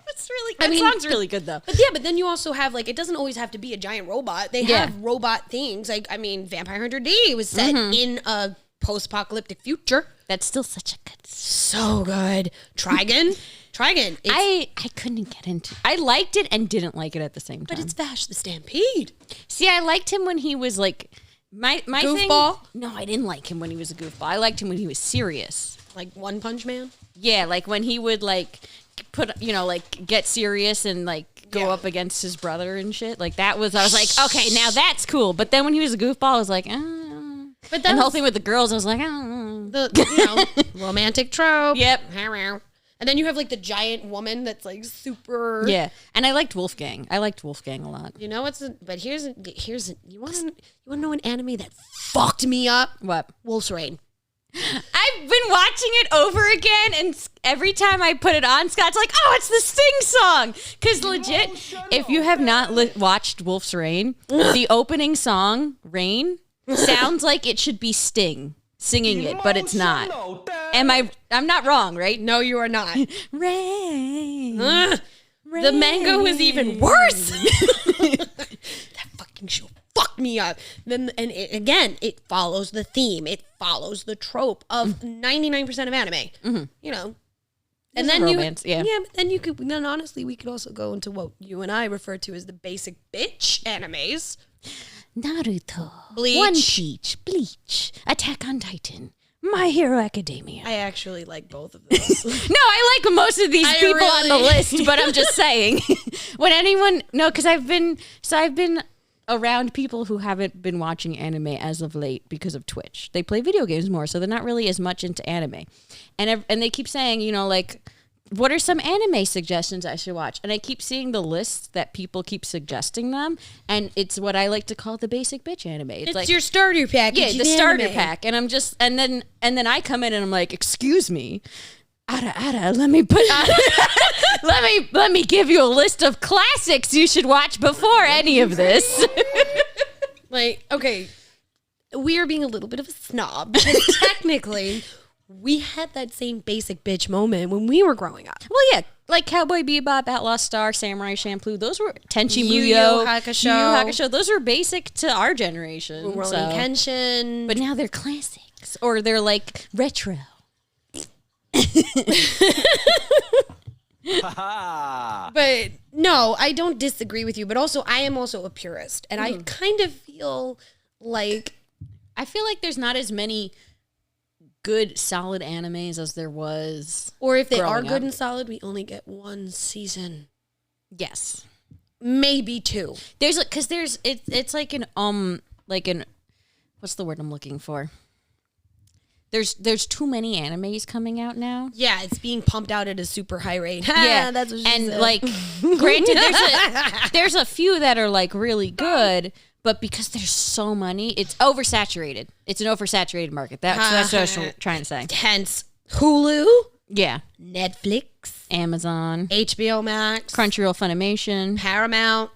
It's really that song's really good though. But then you also have like it doesn't always have to be a giant robot. They have robot things. Like I mean, Vampire Hunter D was set in a post-apocalyptic future. That's still such a good So good. Trigon. I couldn't get into. I liked it and didn't like it at the same time. But it's Vash the Stampede. See, I liked him when he was like my Goofball? thing. No, I didn't like him when he was a goofball. I liked him when he was serious. Like One Punch Man. Yeah, like when he would like put like get serious and like go up against his brother and shit. Like that was I was like, okay, now that's cool. But then when he was a goofball, I was like, But and the whole thing with the girls, I was like, the romantic trope. Yep. And then you have like the giant woman that's like super. Yeah, and I liked Wolfgang. I liked Wolfgang a lot. You know what's? But here's you want to know an anime that fucked me up? What? Wolf's Rain. I've been watching it over again, and every time I put it on, Scott's like, "Oh, it's the Sting song." Because legit, if you have not watched Wolf's Rain, the opening song, "Rain," sounds like it should be Sting singing it, but it's not. I'm not wrong, right? No, you are not. Rain. The manga was even worse. That fucking show fucked me up. Again, it follows the theme. It follows the trope of 99% of anime. You know. And then romance, but then honestly, we could also go into what you and I refer to as the basic bitch animes. Naruto, Bleach. One Piece, Bleach, Attack on Titan, My Hero Academia. I actually like both of those. No, I like most of these people on the list, but I'm just saying. Because I've been around people who haven't been watching anime as of late because of Twitch. They play video games more, so they're not really as much into anime. And they keep saying, like, what are some anime suggestions I should watch? And I keep seeing the lists that people keep suggesting them, and it's what I like to call the basic bitch anime. It's like your starter pack. yeah, the starter pack. And I'm just and then I come in and I'm like, excuse me, Ada, let me put let me give you a list of classics you should watch before any of this. Like, okay, we are being a little bit of a snob because technically we had that same basic bitch moment when we were growing up. Well, yeah, like Cowboy Bebop, Outlaw Star, Samurai Champloo. Those were Tenchi Yu Yu Muyo, Hakusho. Yu Yu Hakusho. Those were basic to our generation. Rurouni Kenshin. But now they're classics, or they're like retro. But no, I don't disagree with you. But also, I am also a purist, and I kind of feel like there's not as many good solid animes as there was. Or if they are growing good up. and solid, we only get one season, Yes. maybe two. It's like an what's the word I'm looking for? there's too many animes coming out now. Yeah, it's being pumped out at a super high rate. Yeah, that's what she and said. like, granted, there's a few that are like really good, but because there's so many, it's oversaturated. It's an oversaturated market. That's what I was trying to say. Hence Hulu, Yeah, Netflix, Amazon, HBO Max, Crunchyroll, Funimation, Paramount,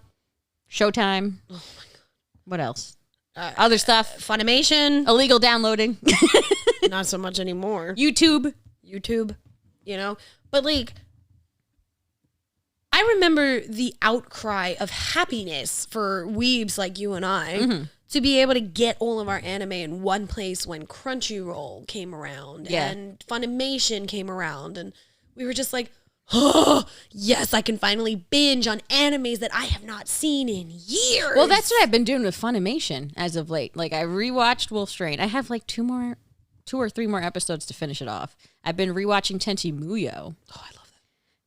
Showtime. Oh my god! What else? Other stuff. Funimation. Illegal downloading. Not so much anymore. YouTube. You know? But like, I remember the outcry of happiness for weebs like you and I to be able to get all of our anime in one place when Crunchyroll came around and Funimation came around. And we were just like, oh, yes, I can finally binge on animes that I have not seen in years. Well, that's what I've been doing with Funimation as of late. Like, I rewatched Wolf's Rain. I have like 2 or 3 more episodes to finish it off. I've been rewatching Tenchi Muyo. Oh, I love that.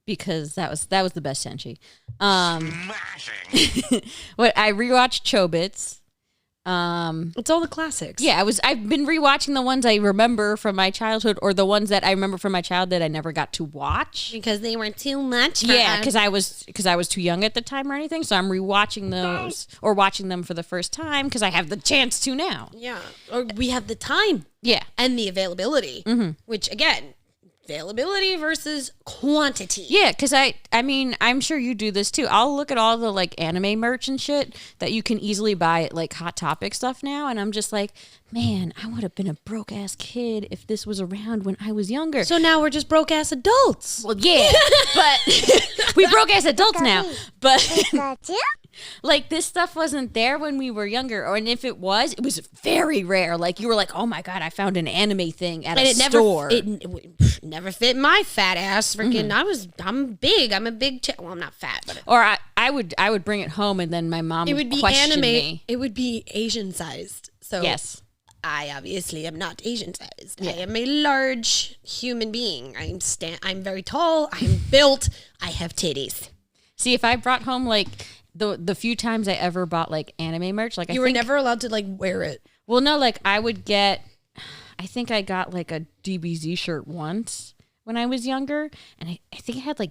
Because that was the best Tenchi. Smashing. What I rewatched Chobits. It's all the classics. Yeah, I've been rewatching the ones I remember from my childhood, or the ones that I remember from my childhood I never got to watch because they were too much. Yeah, because I was too young at the time or anything. So I'm rewatching those or watching them for the first time because I have the chance to now. Yeah, or we have the time. Yeah, and the availability, which again, availability versus quantity. Yeah, because I mean, I'm sure you do this too. I'll look at all the like anime merch and shit that you can easily buy at like Hot Topic stuff now, and I'm just like, man, I would have been a broke ass kid if this was around when I was younger. So now we're just broke ass adults. Well, yeah, but we broke ass adults now. But like this stuff wasn't there when we were younger, and if it was very rare. Like you were like, oh my god, I found an anime thing at a store. It never fit my fat ass. Freaking, I'm big. I'm a big. Well, I'm not fat, but or I would bring it home, and then my mom would be question anime. me. It would be Asian sized. So yes. I obviously am not Asian sized. Yeah. I am a large human being. I'm very tall. I'm built. I have titties. See, if I brought home like the few times I ever bought like anime merch, like you were never allowed to like wear it. Well, no, like I think I got like a DBZ shirt once when I was younger, and I think it had like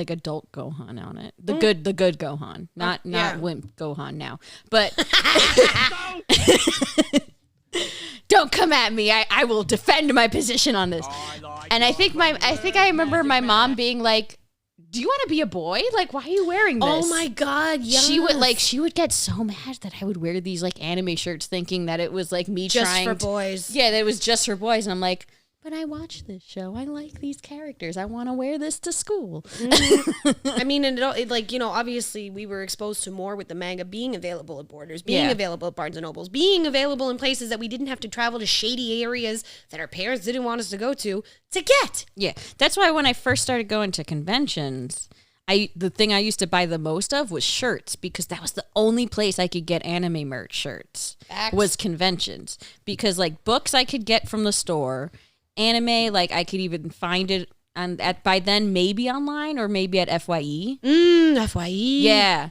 adult Gohan on it. The good Gohan, not wimp Gohan now. But don't come at me. I will defend my position on this. And I think I remember my mom being like, do you want to be a boy? Like, why are you wearing this? Oh my god, yes. She would get so mad that I would wear these like anime shirts thinking that it was like me just trying for boys. Yeah, that it was just for boys. And I'm like, but I watch this show. I like these characters. I want to wear this to school. I mean, and it like, you know, obviously we were exposed to more with the manga being available at Borders, being available at Barnes & Nobles, being available in places that we didn't have to travel to shady areas that our parents didn't want us to go to get. Yeah, that's why when I first started going to conventions, the thing I used to buy the most of was shirts, because that was the only place I could get anime merch shirts. Was conventions, because like books I could get from the store. Anime, like I could even find it by then maybe online or maybe at FYE. FYE. Yeah.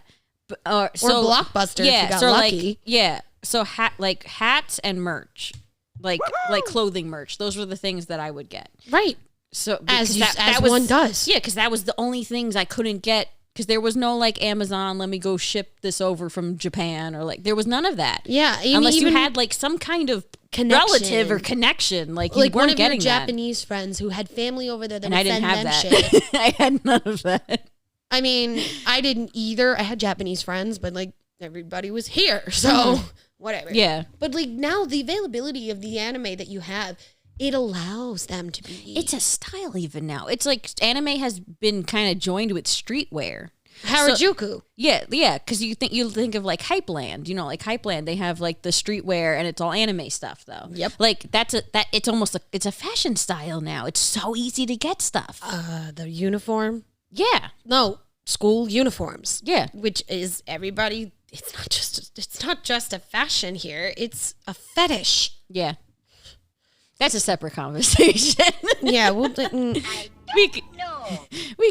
Or Blockbuster if you got lucky. Like, yeah. So hats and merch. Like clothing merch. Those were the things that I would get. Right. So as one does. Yeah, because that was the only things I couldn't get, because there was no like Amazon, let me go ship this over from Japan, or like there was none of that. Yeah. Unless you had like some kind of relative or connection, like you weren't one of getting your Japanese friends who had family over there that and would I didn't send have them that. shit. I had none of that. I mean, I didn't either. I had Japanese friends, but like everybody was here, so whatever. Yeah. But like now the availability of the anime that you have, it allows them to be. It's a style even now. It's like anime has been kind of joined with streetwear. Harajuku. So, yeah, because you think of like Hypeland, you know, like Hypeland, they have like the streetwear and it's all anime stuff though. Yep. Like it's almost it's a fashion style now. It's so easy to get stuff. The uniform. Yeah. No, school uniforms. Yeah. Which is everybody. It's not just a fashion here. It's a fetish. Yeah. That's a separate conversation. Yeah, we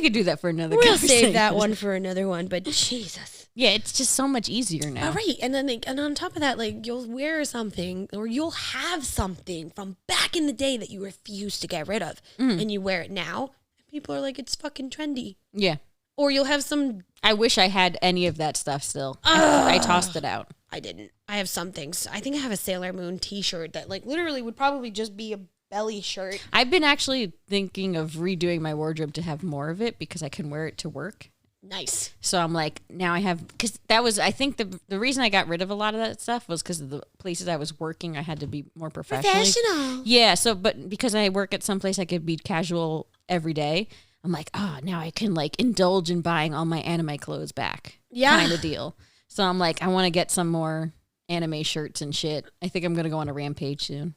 could do that for another conversation. We'll save that one for another one, but Jesus. Yeah, it's just so much easier now. All right. And then and on top of that, like you'll wear something or you'll have something from back in the day that you refuse to get rid of and you wear it now and people are like, it's fucking trendy. Yeah. Or you'll have some. I wish I had any of that stuff still. I tossed it out. I didn't. I have some things. I think I have a Sailor Moon t-shirt that like literally would probably just be a belly shirt. I've been actually thinking of redoing my wardrobe to have more of it because I can wear it to work. Nice. So I'm like, now I have, because that was, I think the reason I got rid of a lot of that stuff was because of the places I was working, I had to be more professional. Yeah, so, but because I work at some place I could be casual every day, I'm like, oh, now I can like indulge in buying all my anime clothes back. Yeah. Kind of deal. So I'm like, I want to get some more anime shirts and shit. I think I'm going to go on a rampage soon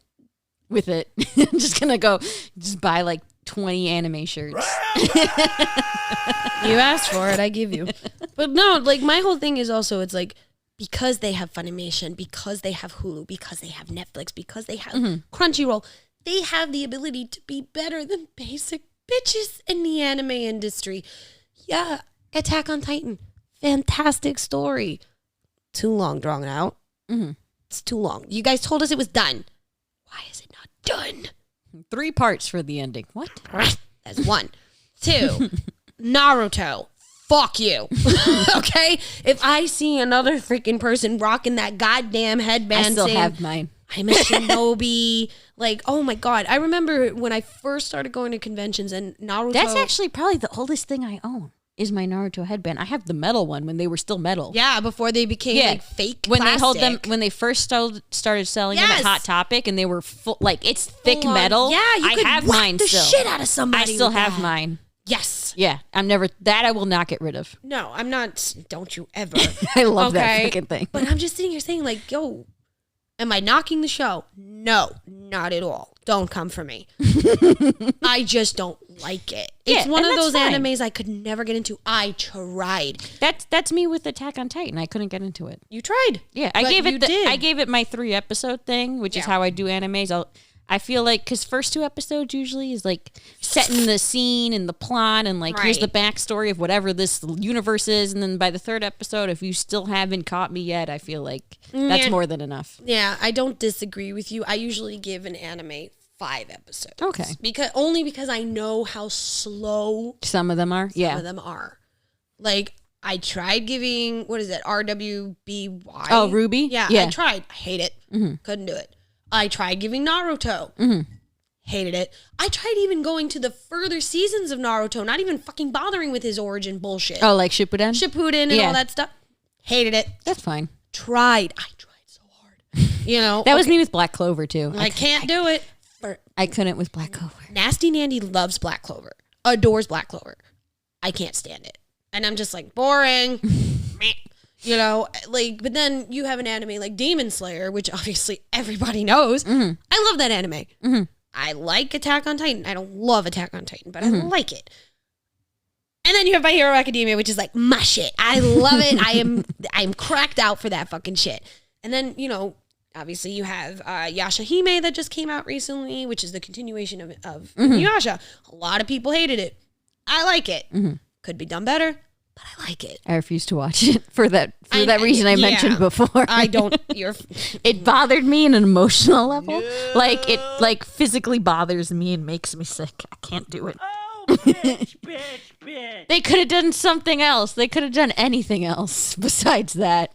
with it. I'm just going to go just buy like 20 anime shirts. You asked for it, I give you. But no, like my whole thing is also it's like because they have Funimation, because they have Hulu, because they have Netflix, because they have Crunchyroll, they have the ability to be better than basic bitches in the anime industry. Yeah, Attack on Titan, fantastic story. Too long drawn out. It's too long. You guys told us it was done. Why is it not done? 3 parts for the ending. What? That's 1. 2, Naruto. Fuck you. Okay? If I see another freaking person rocking that goddamn headband I still saying, have mine. I'm a shinobi. Like, oh my God. I remember when I first started going to conventions and Naruto. That's actually probably the oldest thing I own is my Naruto headband. I have the metal one when they were still metal. Yeah, before they became like fake when plastic. they hold them when they first started selling them Yes. at Hot Topic and they were full, like it's thick Full on. metal. Yeah, you I could have whack mine the still. shit out of somebody I still with have that. mine. Yes. Yeah, I will not get rid of. No, I'm not. Don't you ever. I love that freaking thing. But I'm just sitting here saying, like, yo, am I knocking the show? No, not at all. Don't come for me. I just don't like it. It's Yeah, one and of that's those fine. animes I could never get into. I tried. That's me with Attack on Titan. I couldn't get into it. You tried. Yeah, But you did. I gave it my 3 episode thing, which is Yeah. how I do animes. I feel like because first 2 episodes usually is like setting the scene and the plot and like here's the Right. backstory of whatever this universe is, and then by the 3rd episode, if you still haven't caught me yet, I feel like that's Yeah. more than enough. Yeah, I don't disagree with you. I usually give an anime 5 episodes. Okay. Because I know how slow Some of them are, some yeah. of them are. Like, I tried giving, what is it, RWBY? Oh, Ruby? Yeah, Yeah. I tried. I hate it. Couldn't do it. I tried giving Naruto. Hated it. I tried even going to the further seasons of Naruto, not even fucking bothering with his origin bullshit. Oh, like Shippuden? Shippuden and Yeah. all that stuff. Hated it. That's fine. I tried so hard. You know, That was me with Black Clover too. I can't do it. I couldn't with Black Clover. Nasty Nandy loves Black Clover, adores Black Clover. I can't stand it. And I'm just like, boring. Meh. You know, like, but then you have an anime like Demon Slayer, which obviously everybody knows. I love that anime. I like Attack on Titan. I don't love Attack on Titan, but I like it. And then you have My Hero Academia, which is like my shit. I love it. I'm cracked out for that fucking shit. And then, you know, obviously you have Yashahime that just came out recently, which is the continuation of Inuyasha. A lot of people hated it. I like it. Could be done better, but I like it. I refuse to watch it for that reason I yeah. mentioned before. I don't. It bothered me on an emotional level. Like it like physically bothers me and makes me sick. I can't do it. Oh, bitch. They could have done something else. They could have done anything else besides that.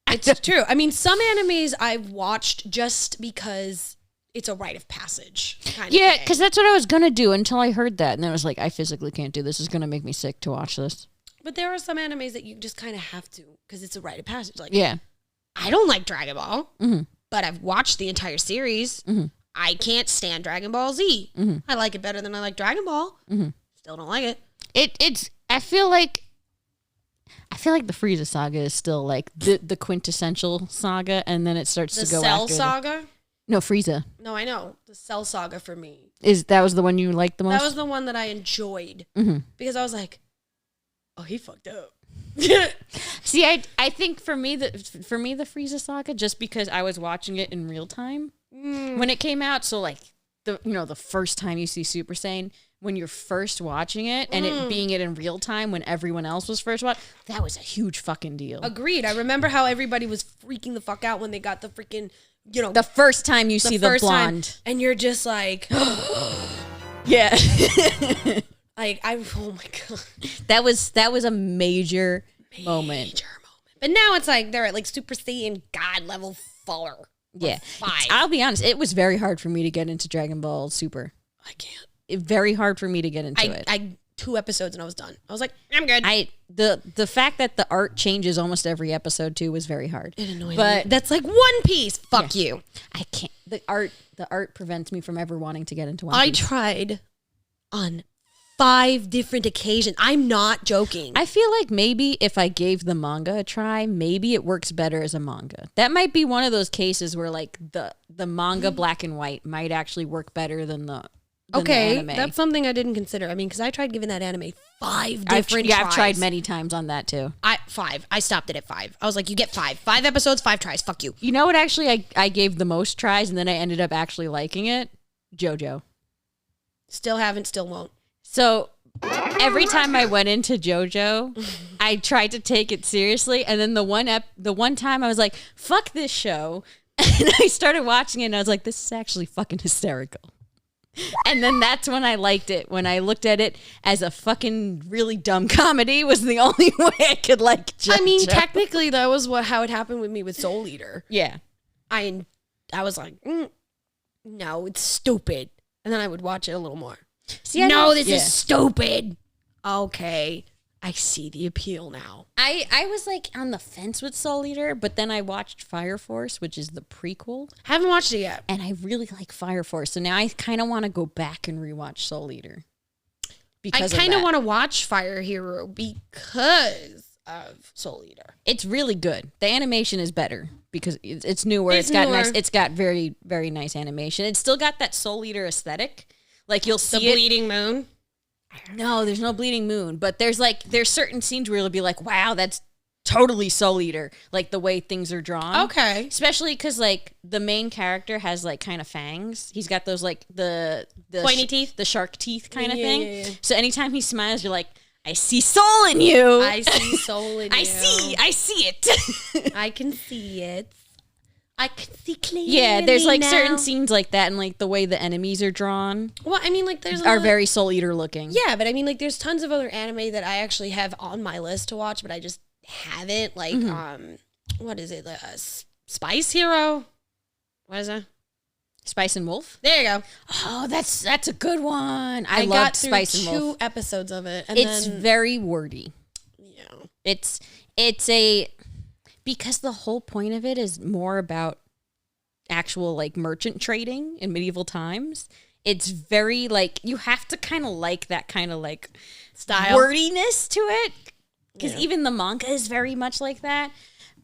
It's true. I mean, some animes I've watched just because it's a rite of passage. Kind Yeah, of thing. because that's what I was gonna do until I heard that, and then I was like, I physically can't do this. It's gonna make me sick to watch this. But there are some animes that you just kind of have to because it's a rite of passage. Like, Yeah. I don't like Dragon Ball, but I've watched the entire series. I can't stand Dragon Ball Z. I like it better than I like Dragon Ball. Still don't like it. It's. I feel like the Frieza saga is still like the quintessential saga, and then it starts The to go Cell after Saga? No, Frieza No, I know. The Cell Saga for me. that was the one you liked the most. That was the one that I enjoyed because I was like, oh, he fucked up. See, I think for me the Frieza saga, just because I was watching it in real time when it came out, so like the first time you see Super Saiyan, when you're first watching it and it being it in real time when everyone else was first watching, that was a huge fucking deal. Agreed. I remember how everybody was freaking the fuck out when they got the freaking, The first time you see the blonde. time, and you're just like, Yeah. oh my God. That was a major moment. But now it's like they're at like Super Saiyan God level 4. Yeah. 5. I'll be honest, it was very hard for me to get into Dragon Ball Super. I can't. Very hard for me to get into it. I 2 episodes and I was done. I was like, I'm good. The fact that the art changes almost every episode too was very hard. It annoys but me. That's like One Piece. Fuck you. I can't. The art prevents me from ever wanting to get into One I Piece. tried on 5 different occasions. I'm not joking. I feel like maybe if I gave the manga a try, maybe it works better as a manga. That might be one of those cases where like the manga black and white might actually work better than the anime. That's something I didn't consider. I mean, because I tried giving that anime 5 different tries. I've tried many times on that too. 5. I stopped it at 5. I was like, you get 5. 5 episodes, 5 tries. Fuck you. You know what? Actually, I gave the most tries, and then I ended up actually liking it. JoJo. Still haven't, still won't. So every time I went into JoJo, I tried to take it seriously, and then the one time I was like, "Fuck this show," and I started watching it, and I was like, "This is actually fucking hysterical." And then that's when I liked it. When I looked at it as a fucking really dumb comedy was the only way I could like JoJo. I mean, technically, that was how it happened with me with Soul Eater. Yeah. I was like, no, it's stupid. And then I would watch it a little more. See, this is stupid. Okay. I see the appeal now. I was like on the fence with Soul Eater, but then I watched Fire Force, which is the prequel. Haven't watched it yet. And I really like Fire Force. So now I kind of want to go back and rewatch Soul Eater. I kind of want to watch Fire Hero because of Soul Eater. It's really good. The animation is better because it's newer. It's got newer. nice. It's got very, very nice animation. It's still got that Soul Eater aesthetic. Like you'll see The Bleeding Moon. No, there's no bleeding moon, but there's certain scenes where you'll be like, wow, that's totally Soul Eater, like the way things are drawn. Okay. Especially because like the main character has like kind of fangs. He's got those like the Pointy teeth? the shark teeth kind of Yeah, thing. yeah, yeah. So anytime he smiles, you're like, I see soul in you. I see soul in you. I see it. I can see it. I can see clearly. Yeah, there's like now. certain scenes like that, and like the way the enemies are drawn Well, I mean, like there's are very Soul Eater looking. Yeah, but I mean, like there's tons of other anime that I actually have on my list to watch, but I just haven't. Like, what is it? Spice Hero. What is that? Spice and Wolf. There you go. Oh, that's a good one. I got loved through Spice and 2 Wolf. episodes of it, and It's then, very wordy. yeah. It's because the whole point of it is more about actual like merchant trading in medieval times. It's very like you have to kind of like that kind of like Style. wordiness to it because even the manga is very much like that.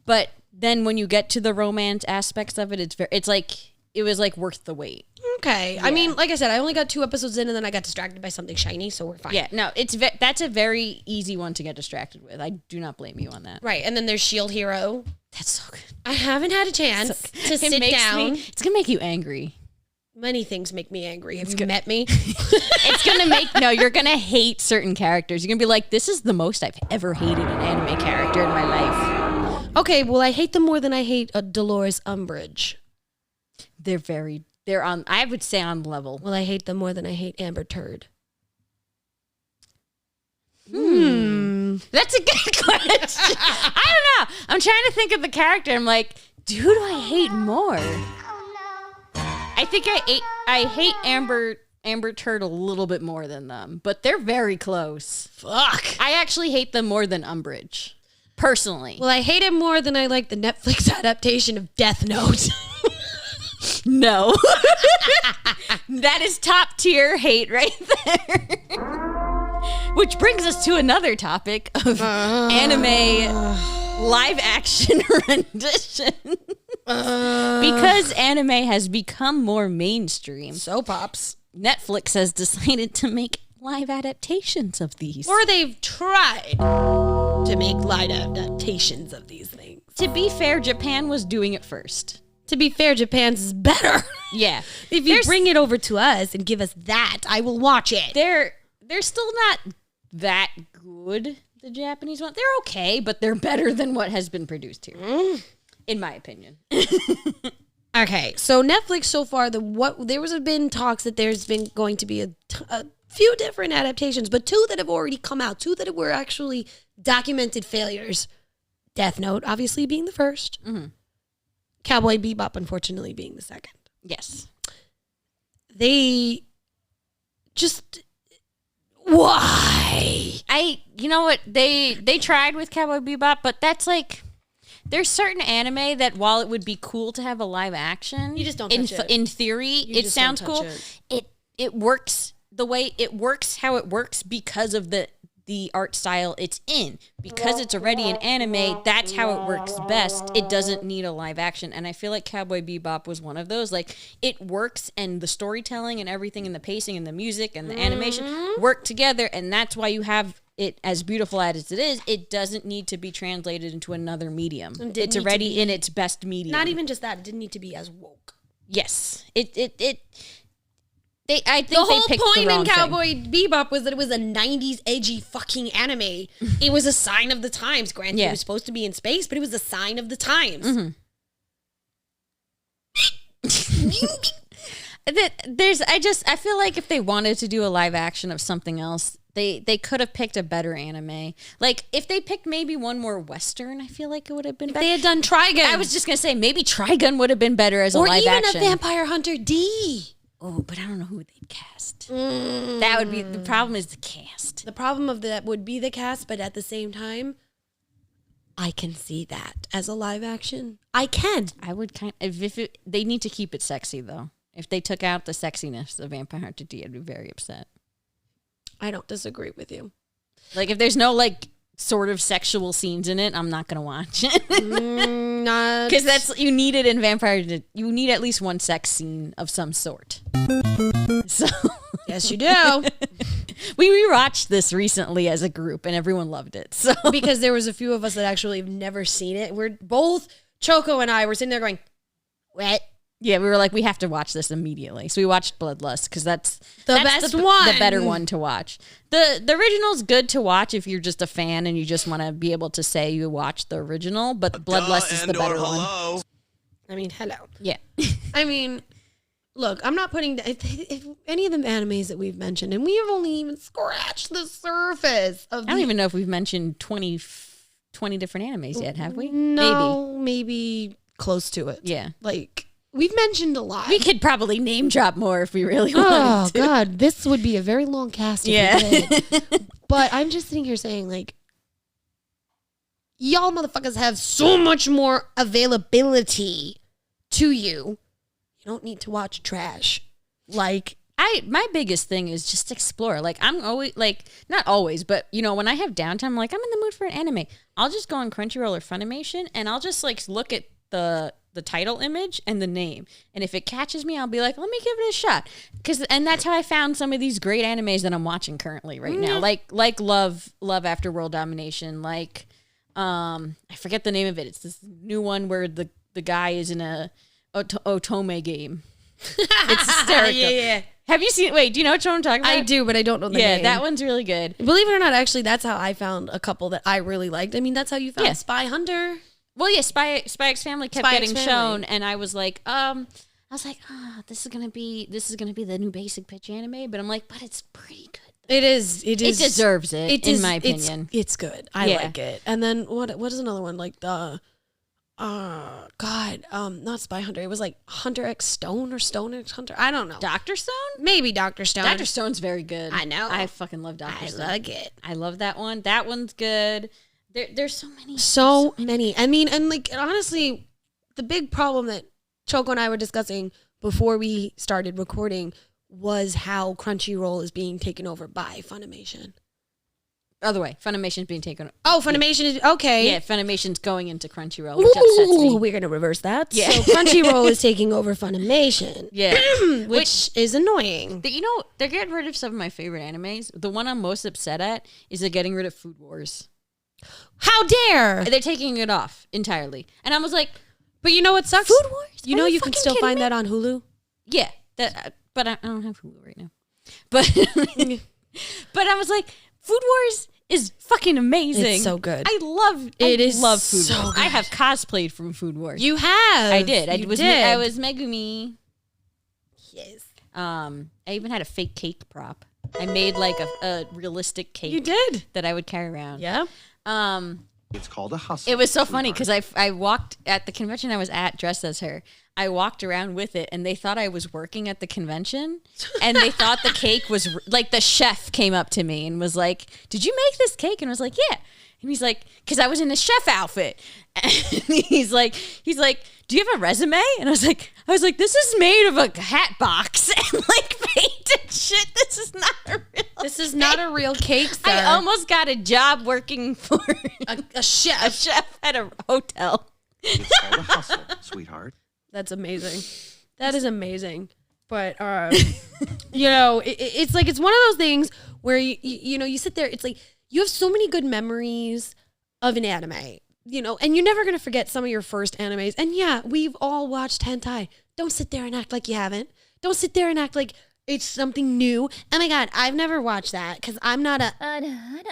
But then when you get to the romance aspects of it, it's like it was like worth the wait. Okay. I mean, like I said, I only got 2 episodes in, and then I got distracted by something shiny, so we're fine. Yeah, no, that's a very easy one to get distracted with. I do not blame you on that. Right, and then there's Shield Hero. That's so good. I haven't had a chance to sit down. It's gonna make you angry. Many things make me angry. Have you met me? It's gonna you're gonna hate certain characters. You're gonna be like, this is the most I've ever hated an anime character in my life. Okay, well, I hate them more than I hate Dolores Umbridge. They're on, I would say on level. Well, I hate them more than I hate Amber Turd. That's a good question. I don't know. I'm trying to think of the character. I'm like, who do I hate more? I think I hate Amber Turd a little bit more than them, but they're very close. Fuck. I actually hate them more than Umbridge, personally. Well, I hate him more than I like the Netflix adaptation of Death Note. No. That is top tier hate right there. Which brings us to another topic of anime live action rendition. Because anime has become more mainstream, So pops. Netflix has decided to make live adaptations of these. Or they've tried to make live adaptations of these things. To be fair, Japan was doing it first. To be fair, Japan's is better. Yeah. If you bring it over to us and give us that, I will watch it. They're still not that good, the Japanese one. They're okay, but they're better than what has been produced here, in my opinion. Okay, so Netflix so far, there was been talks that there's been going to be a few different adaptations, but 2 that have already come out, 2 that were actually documented failures. Death Note, obviously, being the first. Mm-hmm. Cowboy Bebop, unfortunately, being the second. Yes. They just... Why? You know what? They tried with Cowboy Bebop, but that's like... There's certain anime that while it would be cool to have a live action... You just don't touch it. In theory, it sounds cool. It works the way it works, how it works because of the art style it's in. Because it's already an anime, that's how it works best. It doesn't need a live action. And I feel like Cowboy Bebop was one of those. Like, it works, and the storytelling and everything and the pacing and the music and the animation work together, and that's why you have it as beautiful as it is. It doesn't need to be translated into another medium. It's already in its best medium. Not even just that. It didn't need to be as woke. Yes. I think the whole they picked point the wrong in thing. Cowboy Bebop was that it was a 90s edgy fucking anime. It was a sign of the times. Granted, it was supposed to be in space, but it was a sign of the times. Mm-hmm. I feel like if they wanted to do a live action of something else, they could have picked a better anime. Like, if they picked maybe one more Western, I feel like it would have been better. They had done Trigun. I was just going to say, maybe Trigun would have been better as a live action. Or even a Vampire Hunter D. Oh, but I don't know who they'd cast. That would be, the problem is the cast. The problem of that would be the cast, but at the same time, I can see that as a live action. I can. I would they need to keep it sexy, though. If they took out the sexiness of Vampire Hunter D, I'd be very upset. I don't disagree with you. Like, if there's no, like, sort of sexual scenes in it, I'm not going to watch it. Because you need it in Vampire. You need at least one sex scene of some sort. So yes, you do. We rewatched this recently as a group, and everyone loved it. So because there was a few of us that actually have never seen it. We're both, Choco and I were sitting there going, what? Yeah, we were like, we have to watch this immediately. So we watched Bloodlust because that's the best one. The better one to watch. The original's good to watch if you're just a fan and you just want to be able to say you watched the original, but Bloodlust is the better one. I mean, hello. Yeah. I mean, look, I'm not putting... If any of the animes that we've mentioned, and we have only even scratched the surface of I don't even know if we've mentioned 20 different animes yet, have we? No, maybe close to it. Yeah. Like... We've mentioned a lot. We could probably name drop more if we really wanted to. Oh, God. This would be a very long cast if we did. But I'm just sitting here saying, like, y'all motherfuckers have so much more availability to you. You don't need to watch trash. Like... My biggest thing is just explore. Like, I'm always, like, not always, but, you know, when I have downtime, like, I'm in the mood for an anime. I'll just go on Crunchyroll or Funimation, and I'll just, like, look at the title image and the name, and if it catches me, I'll be like, let me give it a shot. And that's how I found some of these great animes that I'm watching currently right now, like Love After World Domination, like I forget the name of it. It's this new one where the guy is in a otome game. It's hysterical. Yeah. Have you seen? Wait, do you know what I'm talking about? I do, but I don't know the name. Yeah, that one's really good. Believe it or not, actually, that's how I found a couple that I really liked. I mean, that's how you found Spy Hunter. Well, yeah, Spy X Family kept getting shown, and I was like, this is gonna be the new basic pitch anime, but I'm like, but it's pretty good. It is. It deserves it, in my opinion. It's good. I like it. And then what is another one like the? Not Spy Hunter. It was like Hunter X Stone or Stone X Hunter. I don't know. Dr. Stone? Maybe Dr. Stone. Dr. Stone's very good. I know. I fucking love Dr. Stone. I like it. I love that one. That one's good. There's so many. So many. I mean, and like, honestly, the big problem that Choco and I were discussing before we started recording was how Crunchyroll is being taken over by Funimation. Other way. Funimation's being taken over. Oh, Funimation is... Okay. Yeah, Funimation's going into Crunchyroll, which upsets me. We're going to reverse that. Yeah. So Crunchyroll is taking over Funimation. Yeah. which is annoying. You know, they're getting rid of some of my favorite animes. The one I'm most upset at is they're getting rid of Food Wars. How dare! They're taking it off entirely. And I was like... But you know what sucks? Food Wars? You Are know you you can fucking still kidding find me? that on Hulu. Yeah, but I don't have Hulu right now. But but I was like, Food Wars is fucking amazing. It's so good. I love Food so Wars. good. I have cosplayed from Food Wars. You have. I did. You I was Megumi. Yes. I even had a fake cake prop. I made like a realistic cake. You did. That I would carry around. Yeah. It's called a hustle. It was so funny because I walked at the convention I was at dressed as her. I walked around with it and they thought I was working at the convention and they thought the cake was like the chef came up to me and was like, "Did you make this cake?" And I was like, "Yeah." And he's like, "Cause I was in a chef outfit." And he's like, "Do you have a resume?" And I was like, "This is made of a hat box and like painted shit. This is not a real This is not a real cake, sir. I almost got a job working for a chef. a chef at a hotel. It's called a hustle, sweetheart. That's amazing. That is amazing. But you know, it's like it's one of those things where you know you sit there. It's like you have so many good memories of an anime, you know, and you're never gonna forget some of your first animes. And yeah, we've all watched hentai. Don't sit there and act like you haven't. Don't sit there and act like it's something new. Oh my god, I've never watched that because I'm not a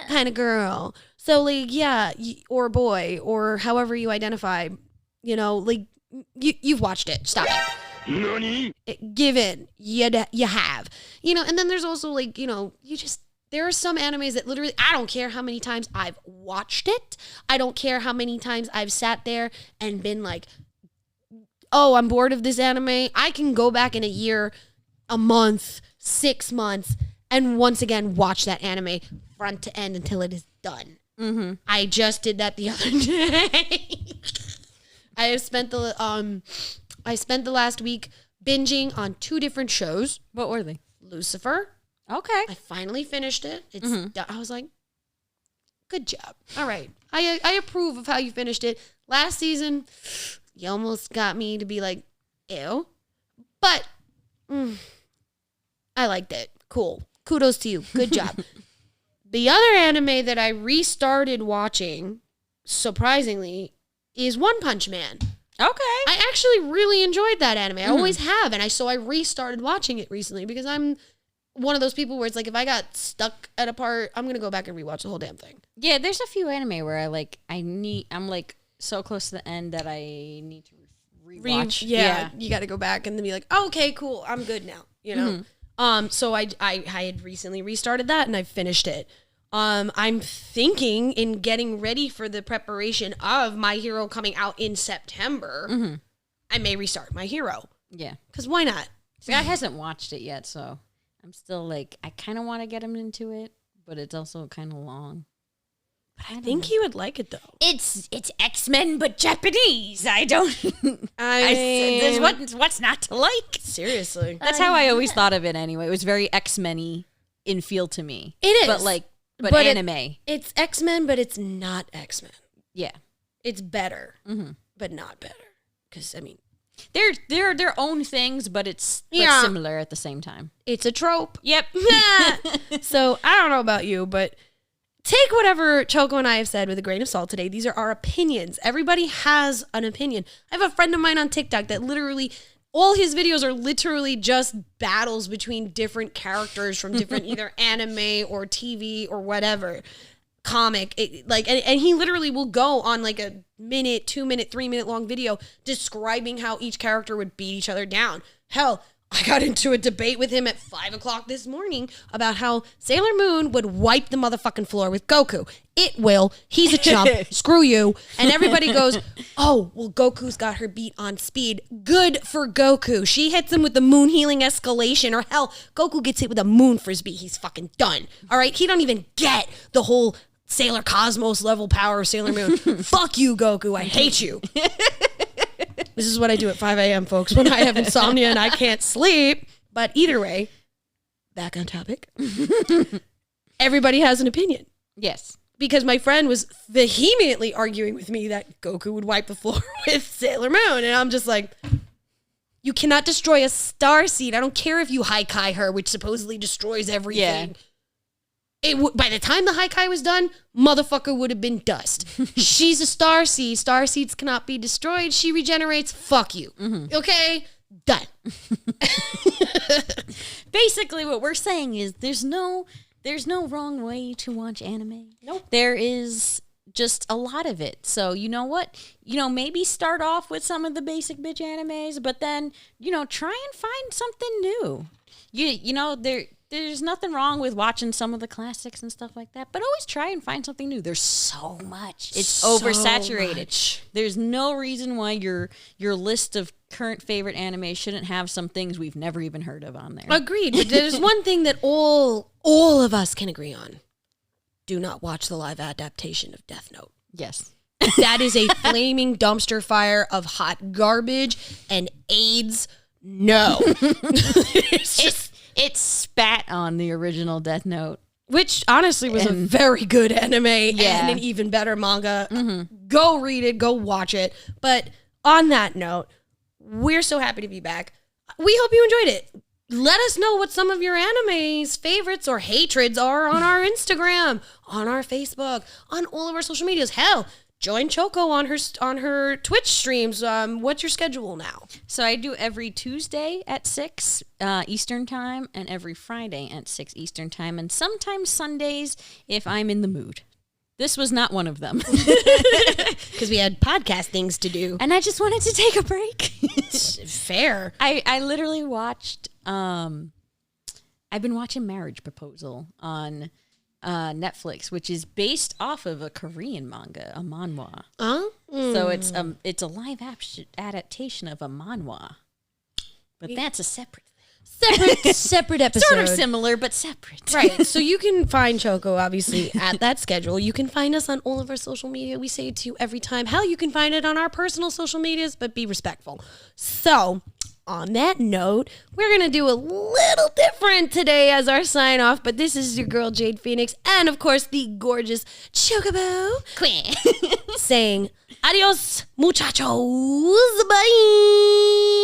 kind of girl. So like, yeah, or boy, or however you identify, you know, like. You've watched it. Stop it. Give in. You have. You know, and then there's also like, you know, there are some animes that literally, I don't care how many times I've watched it. I don't care how many times I've sat there and been like, oh, I'm bored of this anime. I can go back in a year, a month, 6 months, and once again watch that anime front to end until it is done. Mm-hmm. I just did that the other day. I have spent the last week binging on 2 different shows. What were they? Lucifer. Okay. I finally finished it. It's done. I was like, good job. All right. I approve of how you finished it. Last season, you almost got me to be like, ew. But I liked it. Cool. Kudos to you. Good job. The other anime that I restarted watching, surprisingly, is One Punch Man. Okay. I actually really enjoyed that anime. I always have. And I restarted watching it recently because I'm one of those people where it's like, if I got stuck at a part, I'm going to go back and rewatch the whole damn thing. Yeah, there's a few anime where I'm like so close to the end that I need to rewatch. You got to go back and then be like, oh, okay, cool. I'm good now. You know? So I had recently restarted that and I finished it. I'm thinking in getting ready for the preparation of My Hero coming out in September, I may restart My Hero. Yeah. Because why not? See, I hasn't watched it yet, so I'm still like, I kind of want to get him into it, but it's also kind of long. But I think he would like it, though. It's X-Men, but Japanese. I don't... I what's not to like? seriously. That's how I always thought of it anyway. It was very X-Men-y in feel to me. It is. But anime. It's X-Men, but it's not X-Men. Yeah. It's better, but not better. Because, I mean... They're their own things, but it's similar at the same time. It's a trope. Yep. So, I don't know about you, but take whatever Choco and I have said with a grain of salt today. These are our opinions. Everybody has an opinion. I have a friend of mine on TikTok that literally... all his videos are literally just battles between different characters from different either anime or TV or whatever comic. And he literally will go on like a minute, 2 minute, 3 minute long video describing how each character would beat each other down. Hell, I got into a debate with him at 5 o'clock this morning about how Sailor Moon would wipe the motherfucking floor with Goku. It will. He's a chump. Screw you. And everybody goes, oh, well, Goku's got her beat on speed. Good for Goku. She hits him with the moon healing escalation. Or hell, Goku gets hit with a moon frisbee. He's fucking done. All right? He don't even get the whole Sailor Cosmos level power of Sailor Moon. Fuck you, Goku. I hate you. This is what I do at 5 a.m., folks, when I have insomnia and I can't sleep. But either way, back on topic. Everybody has an opinion. Yes. Because my friend was vehemently arguing with me that Goku would wipe the floor with Sailor Moon. And I'm just like, you cannot destroy a star seed. I don't care if you Haikai her, which supposedly destroys everything. By the time the haikai was done, motherfucker would have been dust. She's a starseed. Starseeds cannot be destroyed. She regenerates. Fuck you. Okay? Done. Basically, what we're saying is there's no wrong way to watch anime. Nope. There is just a lot of it. So you know what? Maybe start off with some of the basic bitch animes, but then, try and find something new. There's nothing wrong with watching some of the classics and stuff like that, but always try and find something new. There's so much. It's So oversaturated. much. There's no reason why your list of current favorite anime shouldn't have some things we've never even heard of on there. Agreed. But there's one thing that all of us can agree on. Do not watch the live adaptation of Death Note. Yes. That is a flaming dumpster fire of hot garbage and AIDS. No. It's just, It spat on the original Death Note. which honestly was a very good anime and an even better manga. Go read it, go watch it. But on that note, we're so happy to be back. We hope you enjoyed it. Let us know what some of your anime's favorites or hatreds are on our Instagram, on our Facebook, on all of our social medias. Hell, join Choco on her Twitch streams. What's your schedule now? So I do every Tuesday at 6 Eastern time and every Friday at 6 Eastern time, and sometimes Sundays if I'm in the mood. This was not one of them. Because we had podcast things to do. And I just wanted to take a break. Fair. I literally watched, I've been watching Marriage Proposal on Netflix, which is based off of a Korean manga, a manhwa. So it's a live adaptation of a manhwa. But that's a separate episode. sort of similar, but separate. Right. So you can find Choco, obviously, at that schedule. You can find us on all of our social media. We say it to you every time. Hell, you can find it on our personal social medias, but be respectful. So, on that note, we're going to do a little different today as our sign off, but this is your girl, Jade Feinics, and of course, the gorgeous Chocobo Queen. saying, adios, muchachos. Bye.